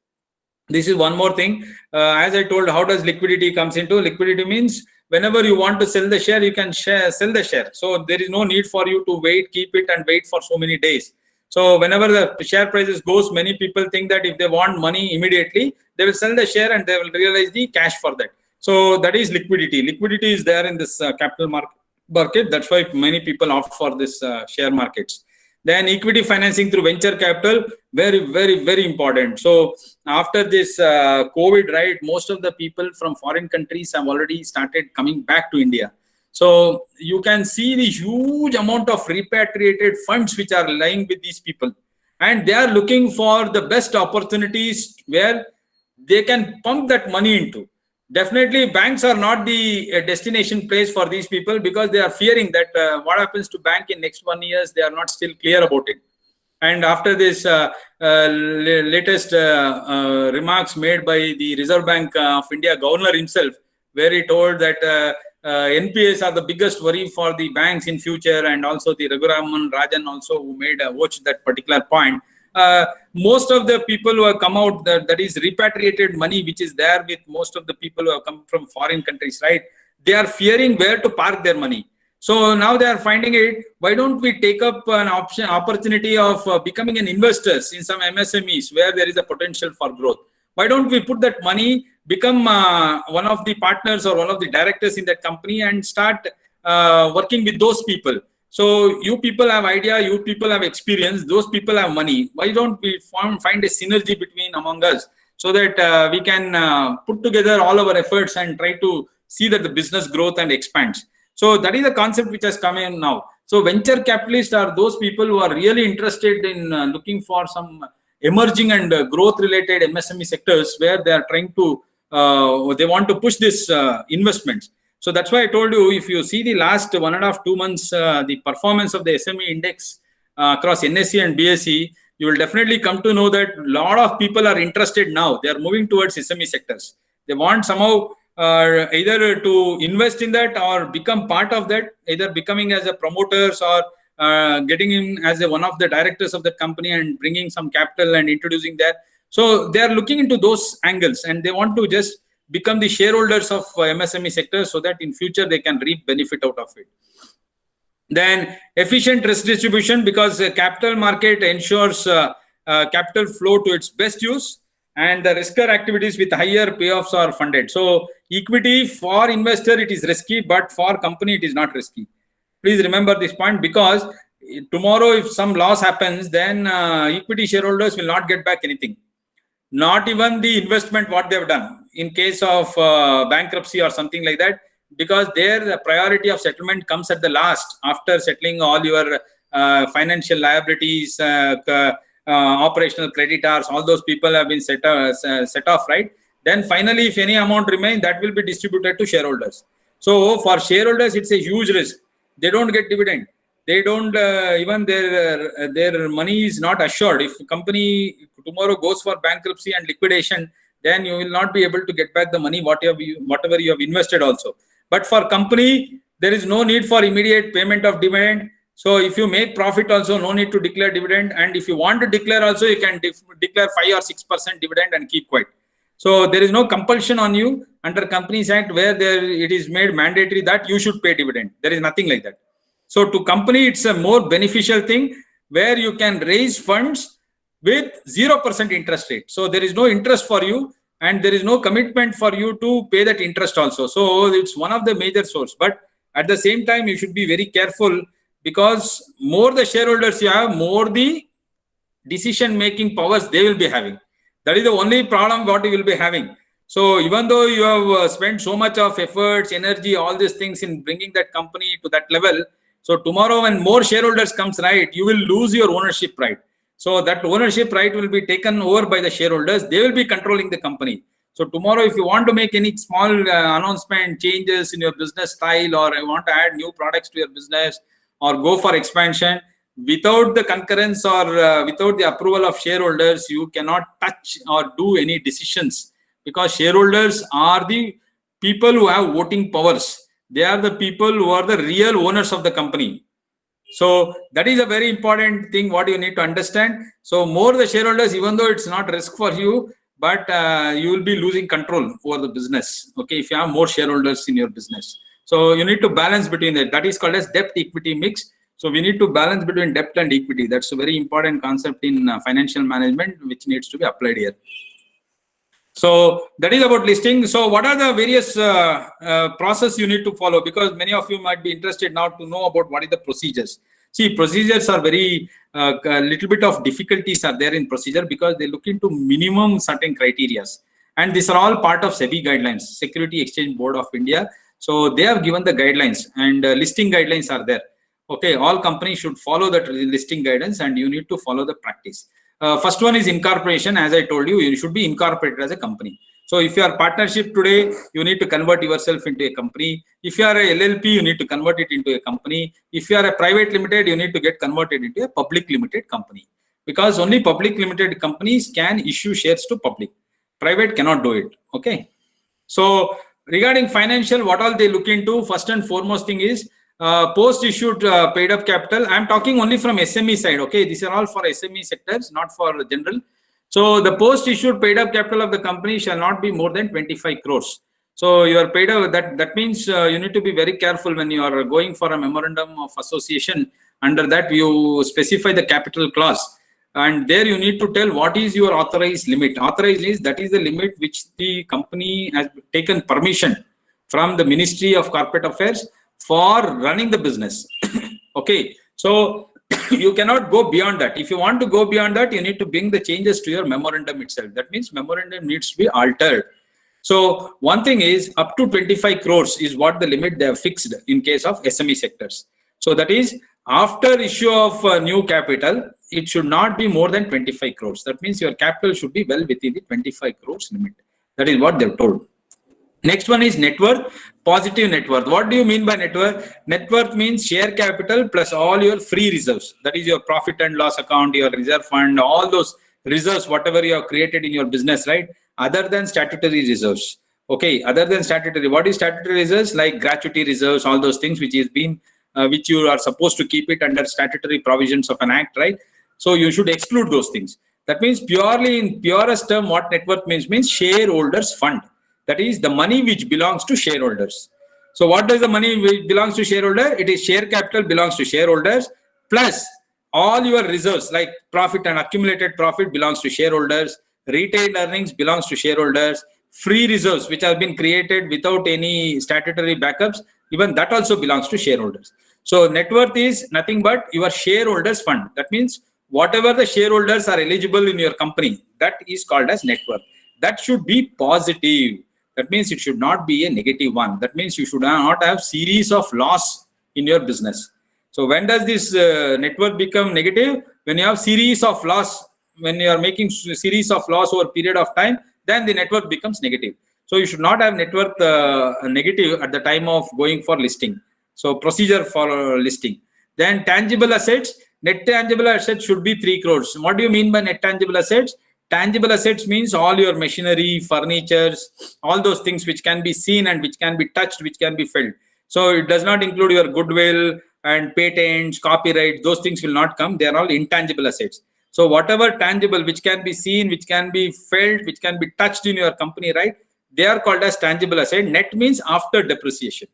This is one more thing. As I told, how does liquidity comes into? Liquidity means whenever you want to sell the share, you can sell the share. So there is no need for you to wait, keep it and wait for so many days. So whenever the share prices goes, many people think that if they want money immediately, they will sell the share and they will realize the cash for that. So that is liquidity. Liquidity is there in this capital market. That's why many people opt for this share markets. Then equity financing through venture capital, very, very, very important. So after this COVID, right, most of the people from foreign countries have already started coming back to India. So you can see the huge amount of repatriated funds which are lying with these people. And they are looking for the best opportunities where they can pump that money into. Definitely, banks are not the destination place for these people because they are fearing that what happens to bank in next 1 year, they are not still clear about it. And after this latest remarks made by the Reserve Bank of India governor himself, where he told that NPAs are the biggest worry for the banks in future, and also the Raghuraman Rajan also who made watch that particular point. Most of the people who have come out, that is repatriated money which is there with most of the people who have come from foreign countries, right? They are fearing where to park their money. So now they are finding it, why don't we take up an opportunity of becoming an investors in some MSMEs where there is a potential for growth? Why don't we put that money, become one of the partners or one of the directors in that company and start working with those people? So you people have idea, you people have experience, those people have money. Why don't we find a synergy between among us so that we can put together all our efforts and try to see that the business growth and expands. So that is a concept which has come in now. So venture capitalists are those people who are really interested in looking for some emerging and growth related MSME sectors where they are trying to, they want to push this investments. So that's why I told you, if you see the last 1.5-2 months, the performance of the SME index across NSE and BSE, you will definitely come to know that a lot of people are interested now. They are moving towards SME sectors. They want somehow either to invest in that or become part of that, either becoming as a promoters or getting in as one of the directors of the company and bringing some capital and introducing that. So they are looking into those angles and they want to just become the shareholders of MSME sector so that in future they can reap benefit out of it. Then efficient risk distribution, because capital market ensures capital flow to its best use, and the riskier activities with higher payoffs are funded. So equity for investor, it is risky, but for company, it is not risky. Please remember this point, because tomorrow if some loss happens, then equity shareholders will not get back anything. Not even the investment what they have done in case of bankruptcy or something like that, because there the priority of settlement comes at the last after settling all your financial liabilities, operational creditors, all those people have been set off, right? Then finally, if any amount remains, that will be distributed to shareholders. So for shareholders, it's a huge risk. They don't get dividend. They don't even their money is not assured. If company tomorrow goes for bankruptcy and liquidation, then you will not be able to get back the money whatever you have invested also. But for company, there is no need for immediate payment of dividend. So if you make profit also, no need to declare dividend. And if you want to declare also, you can declare 5 or 6% dividend and keep quiet. So there is no compulsion on you under Companies Act where it is made mandatory that you should pay dividend. There is nothing like that. So to company, it's a more beneficial thing. where you can raise funds with 0% interest rate. So there is no interest for you, and there is no commitment for you to pay that interest also. So it's one of the major source. But at the same time, you should be very careful, because more the shareholders you have, more the decision making powers they will be having. That is the only problem what you will be having. So even though you have spent so much of efforts, energy, all these things in bringing that company to that level, so tomorrow when more shareholders comes, right, you will lose your ownership right. So that ownership right will be taken over by the shareholders. They will be controlling the company. So tomorrow, if you want to make any small announcement, changes in your business style, or I want to add new products to your business, or go for expansion, without the concurrence or without the approval of shareholders, you cannot touch or do any decisions, because shareholders are the people who have voting powers. They are the people who are the real owners of the company. So that is a very important thing what you need to understand. So more the shareholders, even though it's not risk for you, but you will be losing control over the business. Okay, if you have more shareholders in your business. So you need to balance between that. That is called as debt equity mix. So we need to balance between debt and equity. That's a very important concept in financial management, which needs to be applied here. So that is about listing. So what are the various process you need to follow? Because many of you might be interested now to know about what is the procedures. See, procedures are very, a little bit of difficulties are there in procedure, because they look into minimum certain criteria. And these are all part of SEBI guidelines, Security Exchange Board of India. So they have given the guidelines, and listing guidelines are there. Okay, all companies should follow that listing guidance, and you need to follow the practice. First one is incorporation. As I told you, you should be incorporated as a company. So if you are partnership today, you need to convert yourself into a company. If you are a LLP, you need to convert it into a company. If you are a private limited, you need to get converted into a public limited company, because only public limited companies can issue shares to public. Private cannot do it. Okay. So regarding financial, what all they look into, first and foremost thing is post-issued paid-up capital. I'm talking only from SME side. Okay, these are all for SME sectors, not for general. So the post-issued paid-up capital of the company shall not be more than 25 crores. So you are paid up. That means you need to be very careful when you are going for a memorandum of association. Under that, you specify the capital clause, and there you need to tell what is your authorized limit. Authorized is, that is the limit which the company has taken permission from the Ministry of Corporate Affairs for running the business. Okay, so you cannot go beyond that. If you want to go beyond that, you need to bring the changes to your memorandum itself. That means memorandum needs to be altered. So one thing is, up to 25 crores is what the limit they have fixed in case of SME sectors. So that is, after issue of new capital, it should not be more than 25 crores. That means your capital should be well within the 25 crores limit. That is what they've told. Next one is net worth, positive net worth. What do you mean by net worth? Net worth means share capital plus all your free reserves. That is your profit and loss account, your reserve fund, all those reserves, whatever you have created in your business, right? Other than statutory reserves. Okay, other than statutory. What is statutory reserves? Like gratuity reserves, all those things which is been, which you are supposed to keep it under statutory provisions of an act, right? So you should exclude those things. That means purely in purest term, what net worth means shareholders fund. That is the money which belongs to shareholders. So what does the money which belongs to shareholder? It is share capital belongs to shareholders, plus all your reserves like profit and accumulated profit belongs to shareholders, retained earnings belongs to shareholders, free reserves which have been created without any statutory backups, even that also belongs to shareholders. So net worth is nothing but your shareholders fund. That means whatever the shareholders are eligible in your company, that is called as net worth. That should be positive. That means it should not be a negative one. That means you should not have series of loss in your business. So when does this net worth become negative? When you have series of loss, when you are making series of loss over a period of time, then the net worth becomes negative. So you should not have net worth negative at the time of going for listing. So procedure for listing. Then tangible assets, net tangible assets should be 3 crores. What do you mean by net tangible assets? Tangible assets means all your machinery, furnitures, all those things which can be seen and which can be touched, which can be felt. So it does not include your goodwill and patents, copyright, those things will not come. They are all intangible assets. So whatever tangible, which can be seen, which can be felt, which can be touched in your company, right? They are called as tangible asset. Net means after depreciation.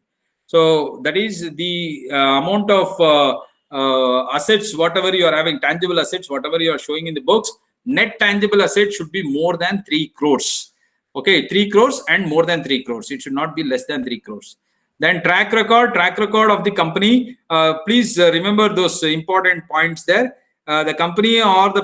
So that is the amount of assets, whatever you are having, tangible assets, whatever you are showing in the books, net tangible assets should be more than 3 crores. Okay, 3 crores and more than 3 crores. It should not be less than 3 crores. Then track record of the company. Please remember those important points there. The company or the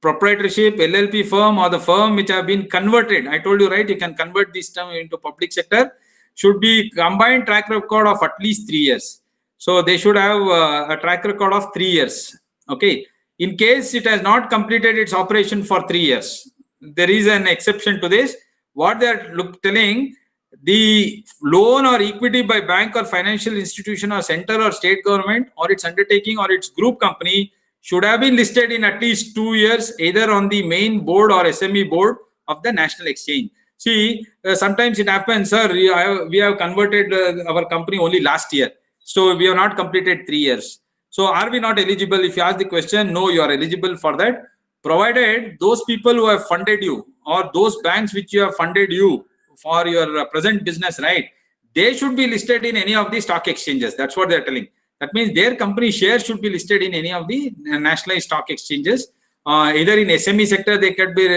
proprietorship, LLP firm or the firm which have been converted. I told you, right, you can convert this term into public sector. Should be combined track record of at least 3 years. So they should have a track record of 3 years. Okay. In case it has not completed its operation for 3 years, there is an exception to this. What they are telling, the loan or equity by bank or financial institution or center or state government or its undertaking or its group company should have been listed in at least 2 years, either on the main board or SME board of the national exchange. See, sometimes it happens, sir, we have converted our company only last year. So we have not completed 3 years. So are we not eligible? If you ask the question, no, you are eligible for that, provided those people who have funded you or those banks which you have funded you for your present business, right? They should be listed in any of the stock exchanges. That's what they're telling. That means their company shares should be listed in any of the nationalized stock exchanges. Either in SME sector, they could be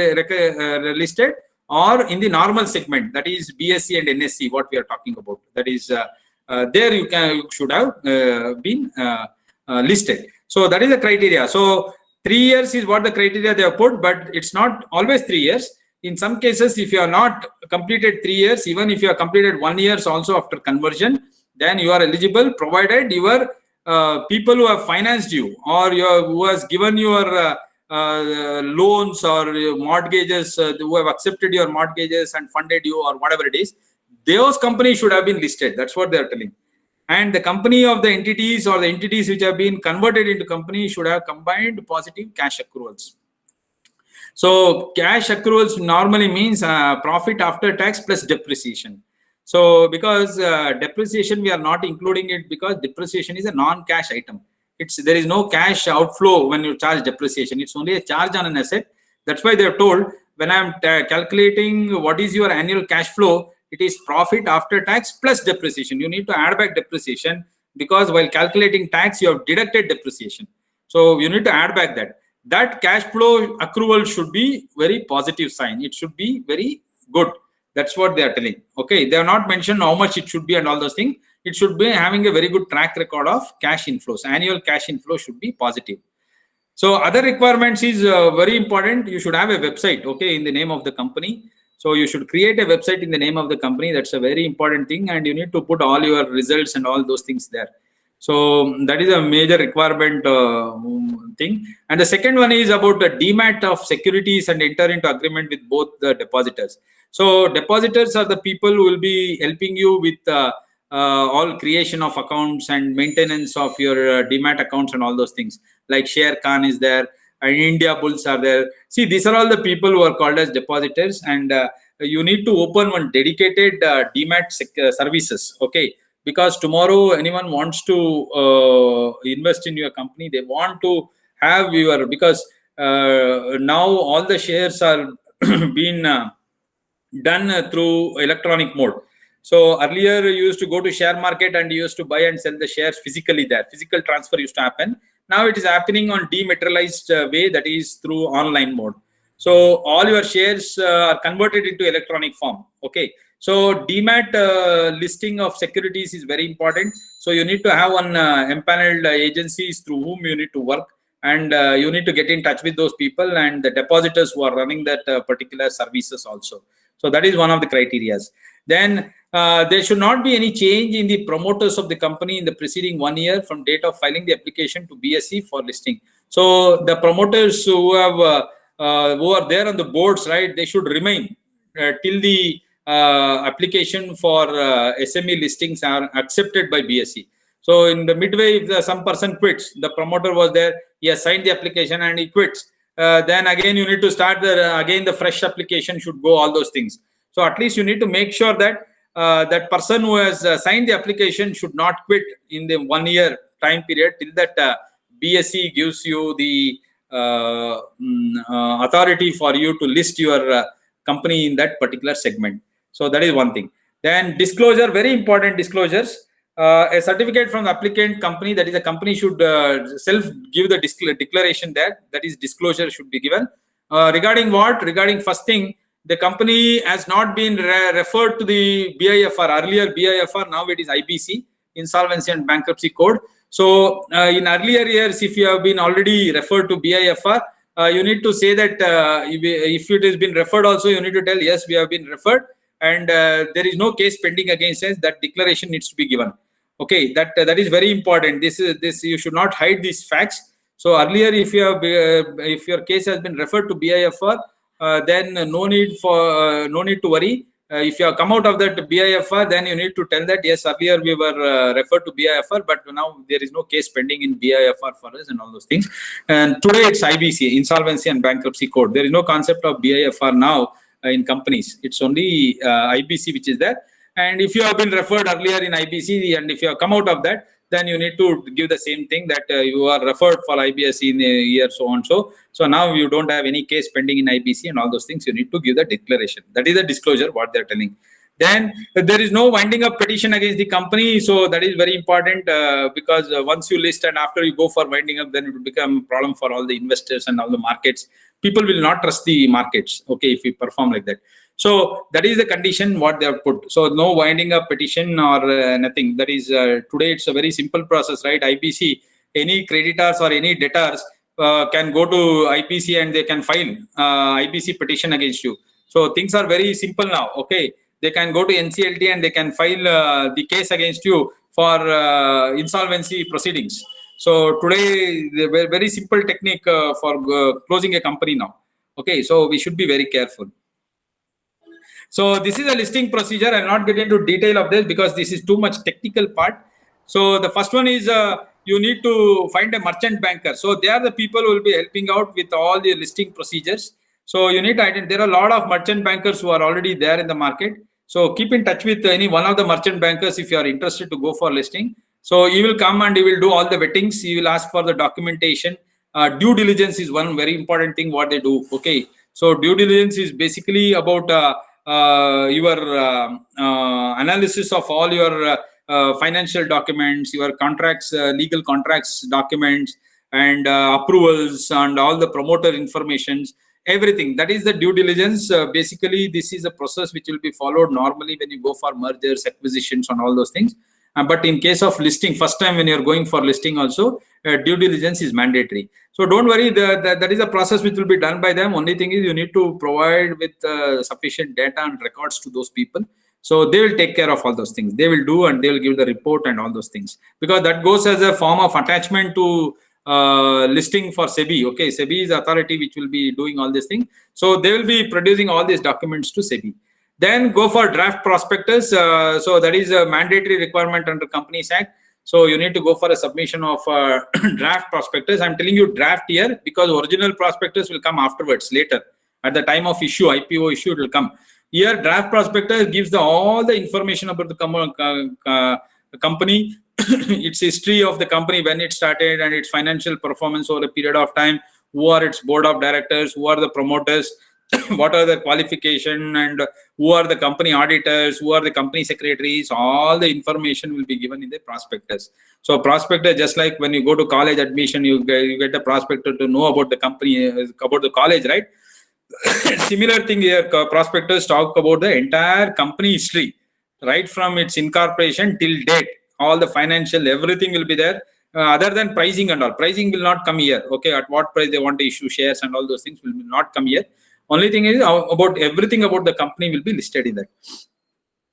listed, or in the normal segment, that is BSE and NSE, what we are talking about. That is, there you should have been listed. So that is the criteria. So 3 years is what the criteria they have put, but it's not always 3 years. In some cases, if you are not completed 3 years, even if you have completed 1 year also after conversion, then you are eligible, provided your people who have financed you or who has given your loans or mortgages, who have accepted your mortgages and funded you or whatever it is, those companies should have been listed. That's what they are telling. And the company of the entities or the entities which have been converted into companies should have combined positive cash accruals. So cash accruals normally means profit after tax plus depreciation. So because depreciation, we are not including it because depreciation is a non-cash item. There is no cash outflow when you charge depreciation. It's only a charge on an asset. That's why they are told, when I'm calculating what is your annual cash flow, it is profit after tax plus depreciation. You need to add back depreciation because while calculating tax, you have deducted depreciation. So you need to add back that. That cash flow accrual should be very positive sign. It should be very good. That's what they are telling. Okay, they have not mentioned how much it should be and all those things. It should be having a very good track record of cash inflows. Annual cash inflow should be positive. So other requirements is very important. You should have a website, okay, in the name of the company. So you should create a website in the name of the company. That's a very important thing, and you need to put all your results and all those things there. So that is a major requirement thing. And the second one is about the demat of securities and enter into agreement with both the depositors. So depositors are the people who will be helping you with all creation of accounts and maintenance of your demat accounts and all those things. Like Sher Khan is there and India Bulls are there. See, these are all the people who are called as depositors, and you need to open one dedicated demat services. Okay. Because tomorrow anyone wants to invest in your company, they want to have your, because now all the shares are being done through electronic mode. So earlier you used to go to share market and you used to buy and sell the shares physically there. Physical transfer used to happen. Now it is happening on dematerialized way, that is through online mode. So all your shares are converted into electronic form. Okay. So demat listing of securities is very important. So you need to have one empaneled agencies through whom you need to work, and you need to get in touch with those people and the depositors who are running that particular services also. So that is one of the criterias. Then there should not be any change in the promoters of the company in the preceding 1 year from date of filing the application to BSE for listing. So the promoters who are there on the boards, right, they should remain till the application for SME listings are accepted by BSE. So in the midway, if some person quits, the promoter was there, he has signed the application and he quits, then again you need to start the fresh application should go, all those things. So at least you need to make sure that that person who has signed the application should not quit in the 1 year time period till that BSE gives you the authority for you to list your company in that particular segment. So that is one thing. Then disclosure, very important disclosures. a certificate from the applicant company, that is, a company should self give the declaration that is, disclosure should be given. Regarding what? Regarding first thing, the company has not been referred to the BIFR, earlier BIFR, now it is IBC, Insolvency and Bankruptcy Code. So in earlier years, if you have been already referred to BIFR, you need to say that if it has been referred also, you need to tell, yes, we have been referred, and there is no case pending against us. That declaration needs to be given. Okay, that is very important. This you should not hide these facts. So earlier, if you have if your case has been referred to BIFR, then no need to worry. If you have come out of that BIFR, then you need to tell that, yes, earlier we were referred to BIFR, but now there is no case pending in BIFR for us and all those things. And today it's IBC, Insolvency and Bankruptcy Code. There is no concept of BIFR now in companies. It's only IBC which is there. And if you have been referred earlier in IBC, and if you have come out of that, then you need to give the same thing, that you are referred for IBC in a year, so on. So now you don't have any case pending in IBC and all those things. You need to give the declaration. That is the disclosure, what they're telling. Then there is no winding up petition against the company. So that is very important, because once you list and after you go for winding up, then it will become a problem for all the investors and all the markets. People will not trust the markets, okay, if you perform like that. So that is the condition what they have put. So no winding up petition or nothing. That is today it's a very simple process, right? IBC, any creditors or any debtors can go to IBC and they can file IBC petition against you. So things are very simple now. Okay, they can go to NCLT and they can file the case against you for insolvency proceedings. So today, very simple technique for closing a company now. Okay, so we should be very careful. So this is a listing procedure. I'll not get into detail of this because this is too much technical part. So the first one is you need to find a merchant banker. So they are the people who will be helping out with all the listing procedures. So you need to identify. There are a lot of merchant bankers who are already there in the market. So keep in touch with any one of the merchant bankers if you are interested to go for listing. So he will come and he will do all the wettings. He will ask for the documentation. Due diligence is one very important thing what they do. Okay. So due diligence is basically about your analysis of all your financial documents, your contracts, legal contracts documents, and approvals, and all the promoter informations, everything. That is the due diligence. Basically, this is a process which will be followed normally when you go for mergers, acquisitions, and all those things. But in case of listing, first time when you're going for listing also, due diligence is mandatory. So don't worry, that is a process which will be done by them. Only thing is you need to provide with sufficient data and records to those people. So they will take care of all those things. They will do and they will give the report and all those things. Because that goes as a form of attachment to listing for SEBI. Okay, SEBI is the authority which will be doing all these things. So they will be producing all these documents to SEBI. Then go for draft prospectus. So that is a mandatory requirement under Companies Act. So you need to go for a submission of draft prospectus. I'm telling you draft here because original prospectus will come afterwards, later. At the time of issue, IPO issue, it will come. Here, draft prospectus gives all the information about the company, its history of the company, when it started, and its financial performance over a period of time, who are its board of directors, who are the promoters, what are the qualification, and who are the company auditors, who are the company secretaries. All the information will be given in the prospectus. So prospectus, just like when you go to college admission, you get the prospectus to know about the company, about the college, right? Similar thing here, prospectus talk about the entire company history, right from its incorporation till date. All the financial, everything will be there. Other than pricing and all, pricing will not come here. Okay, at what price they want to issue shares and all those things will not come here. Only thing is about everything about the company will be listed in that.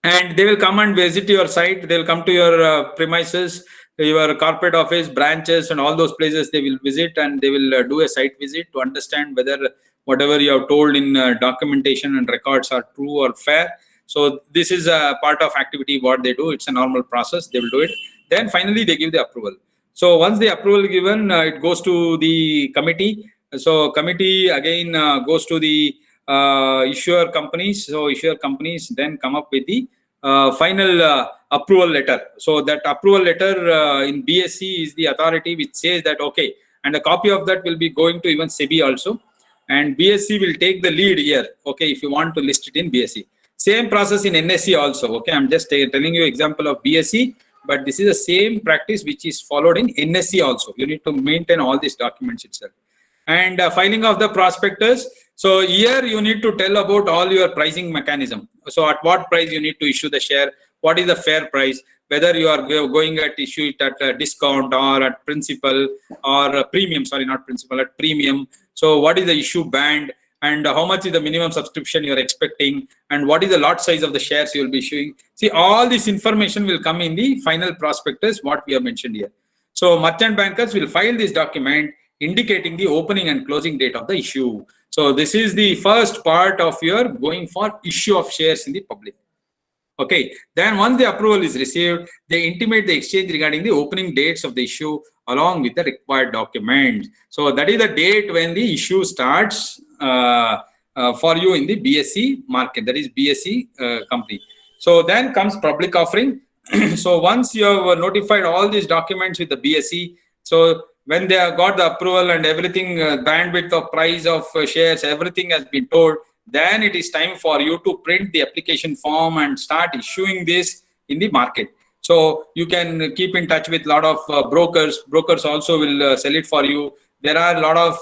And they will come and visit your site. They will come to your premises, your corporate office, branches, and all those places they will visit, and they will do a site visit to understand whether whatever you have told in documentation and records are true or fair. So this is a part of activity what they do. It's a normal process. They will do it. Then finally they give the approval. So once the approval given, it goes to the committee. So committee again goes to the issuer companies. So issuer companies then come up with the final approval letter. So that approval letter in BSE is the authority which says that okay, and a copy of that will be going to even SEBI also, and BSE will take the lead here. Okay, if you want to list it in BSE, same process in NSE also. Okay, I'm just telling you example of BSE. but this is the same practice which is followed in NSE also. You need to maintain all these documents itself. And filing of the prospectus. So here you need to tell about all your pricing mechanism. So at what price you need to issue the share, what is the fair price, whether you are going at issue it at a discount or at principal or a premium, sorry, not principal, at premium. So what is the issue band, and how much is the minimum subscription you are expecting, and what is the lot size of the shares you will be issuing. See, all this information will come in the final prospectus, what we have mentioned here. So merchant bankers will file this document indicating the opening and closing date of the issue. So this is the first part of your going for issue of shares in the public. Okay, then once the approval is received, they intimate the exchange regarding the opening dates of the issue along with the required documents. So that is the date when the issue starts for you in the BSE market, that is BSE company. So then comes public offering. So once you have notified all these documents with the BSE, so when they have got the approval and everything, bandwidth of price of shares, everything has been told, then it is time for you to print the application form and start issuing this in the market. So you can keep in touch with a lot of brokers. Brokers also will sell it for you. There are a lot of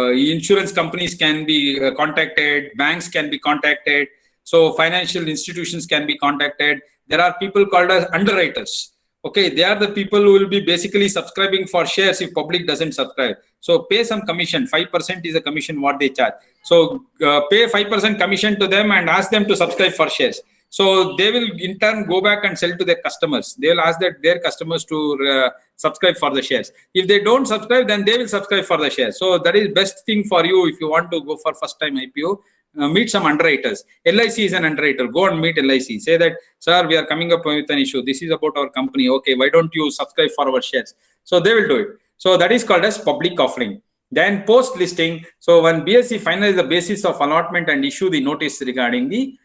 insurance companies can be contacted, banks can be contacted. So financial institutions can be contacted. There are people called as underwriters. Okay, they are the people who will be basically subscribing for shares if public doesn't subscribe. So pay some commission, 5% is a commission what they charge. So pay 5% commission to them and ask them to subscribe for shares. So they will in turn go back and sell to their customers. They will ask their customers to subscribe for the shares. If they don't subscribe, then they will subscribe for the shares. So that is best thing for you if you want to go for first time IPO. Meet some underwriters. LIC is an underwriter. Go and meet LIC. Say that, sir, we are coming up with an issue. This is about our company. Okay, why don't you subscribe for our shares? So they will do it. So that is called as public offering. Then post listing. So when BSE finalizes the basis of allotment and issue the notice regarding the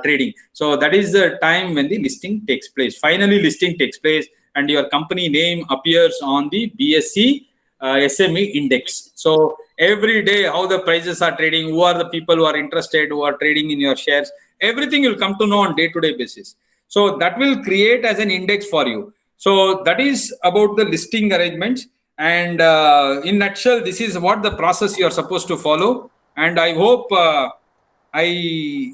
trading. So that is the time when the listing takes place. Finally, listing takes place and your company name appears on the BSE SME index. So every day how the prices are trading, who are the people who are interested, who are trading in your shares, everything you'll come to know on day-to-day basis. So that will create as an index for you. So that is about the listing arrangements. And in nutshell, this is what the process you are supposed to follow. And I hope I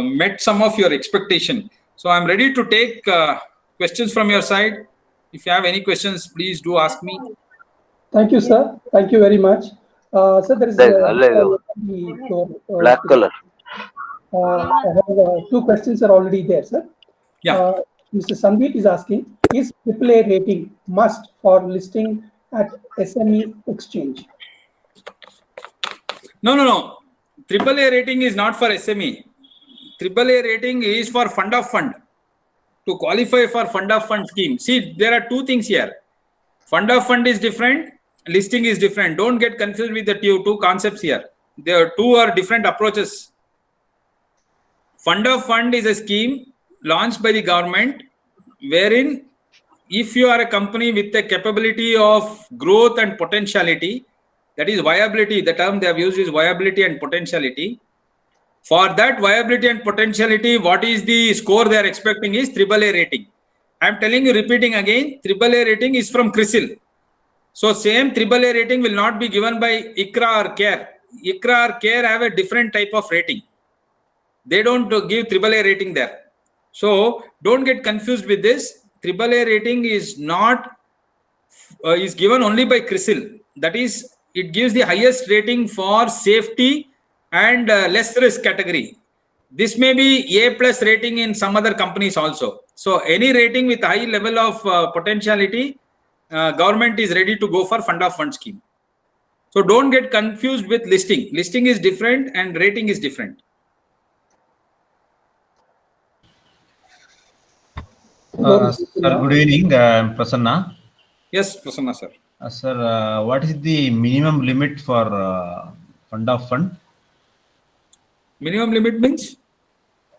met some of your expectation. So I'm ready to take questions from your side. If you have any questions, please do ask me. Thank you, sir. Thank you very much. So there is black color. I have 2 questions are already there, sir. Yeah. Mr. Sandeep is asking, is AAA rating must for listing at SME exchange? No. AAA rating is not for SME. AAA rating is for fund of fund. To qualify for fund of fund scheme. See, there are 2 things here. Fund of fund is different. Listing is different. Don't get confused with the two concepts here. There are 2 different approaches. Fund of fund is a scheme launched by the government wherein if you are a company with a capability of growth and potentiality, that is viability, the term they have used is viability and potentiality. For that viability and potentiality, what is the score they are expecting is AAA rating. I am telling you, repeating again, AAA rating is from CRISIL. So same AAA rating will not be given by ICRA or CARE. ICRA or CARE have a different type of rating. They don't give AAA rating there. So don't get confused with this. AAA rating is not is given only by CRISIL. That is, it gives the highest rating for safety and less risk category. This may be A+ rating in some other companies also. So any rating with high level of potentiality, government is ready to go for fund of fund scheme. So don't get confused with listing. Listing is different and rating is different. Sir, good evening. I'm Prasanna. Yes, Prasanna sir. Sir, what is the minimum limit for fund of fund? Minimum limit means?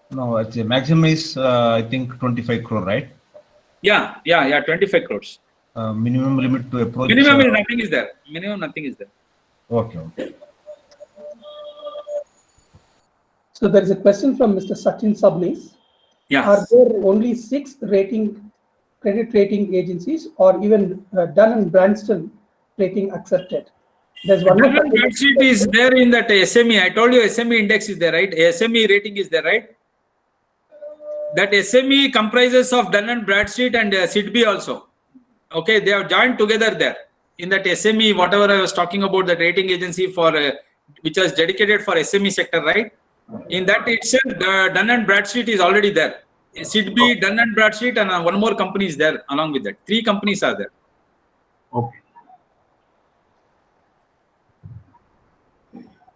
No, it's a maximum is I think 25 crore, right? Yeah, 25 crores. Minimum limit to approach. Minimum is nothing is there. Minimum nothing is there. Okay. So there is a question from Mr. Sachin Sabnis. Yeah. Are there only 6 credit rating agencies, or even Dun and Bradstreet rating accepted? There's one more. Dun & Bradstreet is there in that SME. I told you SME index is there, right? SME rating is there, right? That SME comprises of Dun & Bradstreet and SIDBI also. Okay, they have joined together there in that SME, whatever I was talking about, that rating agency for which was dedicated for SME sector, right? In that itself, Dun & Bradstreet is already there. SIDBI, Dun & Bradstreet, and one more company is there along with that. 3 companies are there. Okay.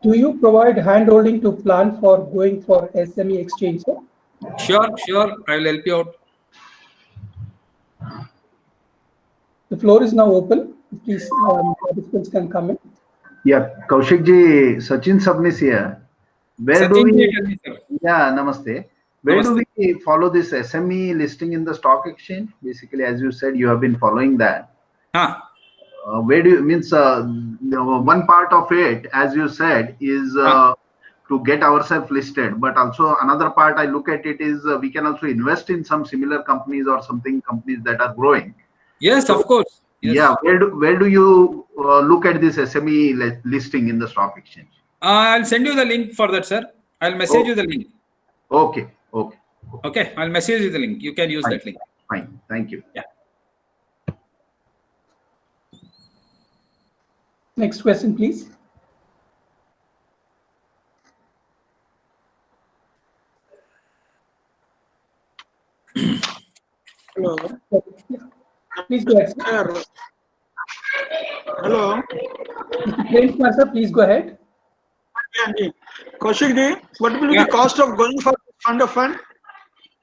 Do you provide handholding to plan for going for SME exchange, sir? Sure, I will help you out. The floor is now open. Please, participants can come in. Yeah, Kaushik ji, Sachin Sabnis here. Where do Sachin we? ji, tell me, sir. Yeah, namaste. Where do Namaste. we follow this SME listing in the stock exchange? Basically, as you said, you have been following that. Huh. Where do you means one part of it, as you said, is to get ourselves listed, but also another part I look at it is we can also invest in some similar companies or something companies that are growing. Yes, So, of course. Yes. yeah, where do you look at this SME listing in the stock exchange? I'll send you the link for that, sir. I'll message you the link. Okay. Okay, I'll message you the link. You can use Fine. that link. Fine, thank you. Yeah. Next question, please. Hello. Please go ahead, sir. Sir. Hello. Mr. Prem Kumar, sir, please go ahead. Kaushik ji, what will be the cost of going for fund of fund?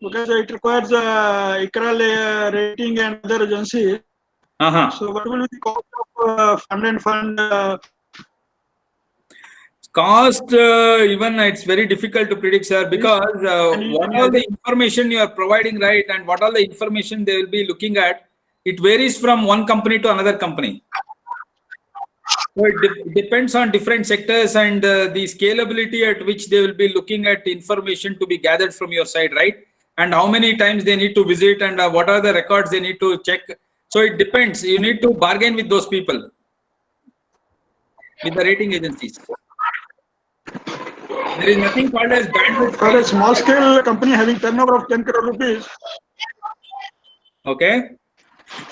Because it requires ICRA rating and other agencies. So what will be the cost of fund and fund? Cost, even it's very difficult to predict, sir, because what all the information you are providing, right, and what all the information they will be looking at, it varies from one company to another company. So it depends on different sectors and the scalability at which they will be looking at information to be gathered from your side, right? And how many times they need to visit and what are the records they need to check. So it depends. You need to bargain with those people, with the rating agencies. There is nothing called as bandwidth. For a small scale company having turnover of 10 crore rupees. Okay.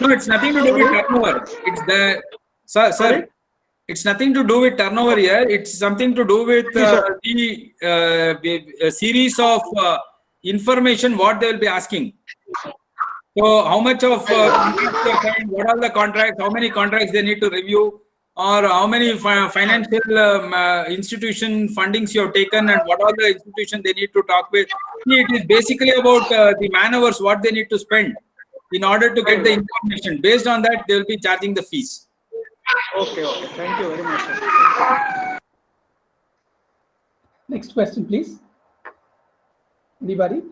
No, it's nothing to do with turnover. It's the, sir, it's nothing to do with turnover here. It's something to do with the series of information what they will be asking. So how much of contracts they find, what are the contracts, how many contracts they need to review, or how many financial institution fundings you have taken, and what are the institution they need to talk with. It is basically about the man hours, what they need to spend in order to get the information. Based on that, they will be charging the fees. Okay. Thank you very much, sir. Next question, please. Anybody?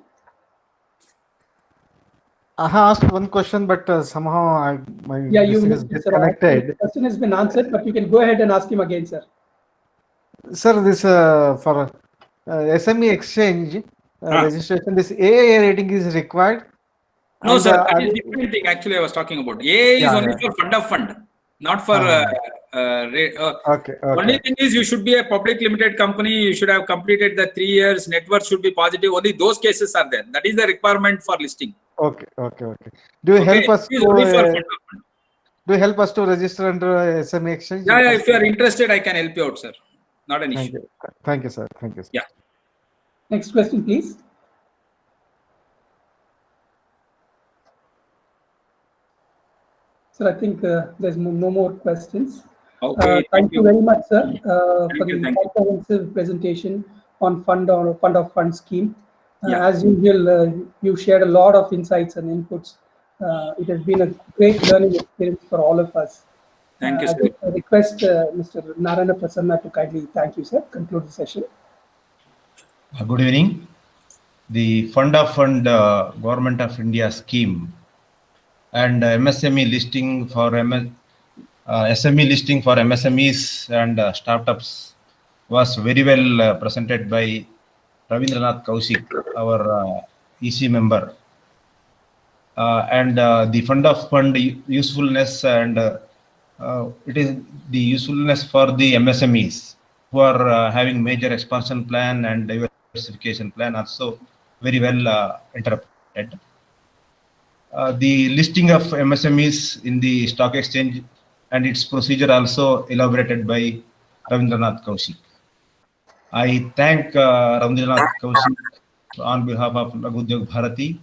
I have asked one question, but somehow my You this is missed it, sir. disconnected. The question has been answered, but you can go ahead and ask him again, sir. Sir, this for SME exchange registration, this AA rating is required. No, And, sir, that is different thing actually I was talking about. AA is only for fund of fund, not for Okay. Only thing is you should be a public limited company. You should have completed the 3 years. Net worth should be positive. Only those cases are there. That is the requirement for listing. Okay. Do you help us It is only for to fund of fund. do you help us to register under SME exchange? Yeah, if you are interested, I can help you out, sir. Not an Thank issue. you. Thank you, sir. Thank you, sir. Yeah. Next question, please. Sir, I think there's no more questions. Okay. Thank you very much, sir, for you, the thank you. comprehensive presentation on fund of fund scheme. Yeah. As usual, you shared a lot of insights and inputs. It has been a great learning experience for all of us. Thank you, I sir. would request Mr. Narayana Prasanna to kindly thank you, sir. Conclude the session. Good evening. The Fund of Fund Government of India scheme and MSME listing for SME listing for MSMEs and startups was very well presented by Ravindranath Kaushik, our EC member. And the fund of fund usefulness, and it is the usefulness for the MSMEs who are having major expansion plan and diversification plan also very well interpreted. The listing of MSMEs in the stock exchange and its procedure also elaborated by Ravindranath Kaushik. I thank Ravindranath Kaushik on behalf of Laghu Udyog Bharati.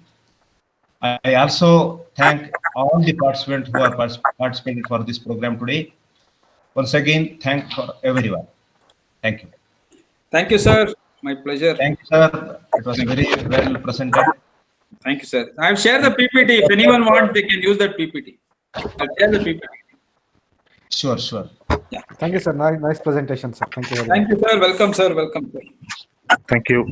I also thank all the participants who are participating for this program today. Once again, thank for everyone. Thank you. Thank you, sir. My pleasure. Thank you, sir. It was very well presented. Thank you, sir. I'll share the PPT. If anyone wants, they can use that PPT. I'll share the PPT. Sure, sure. Thank you, sir. Nice presentation, sir. Thank you very much. Thank you, sir. Welcome, sir. Welcome, sir. Thank you.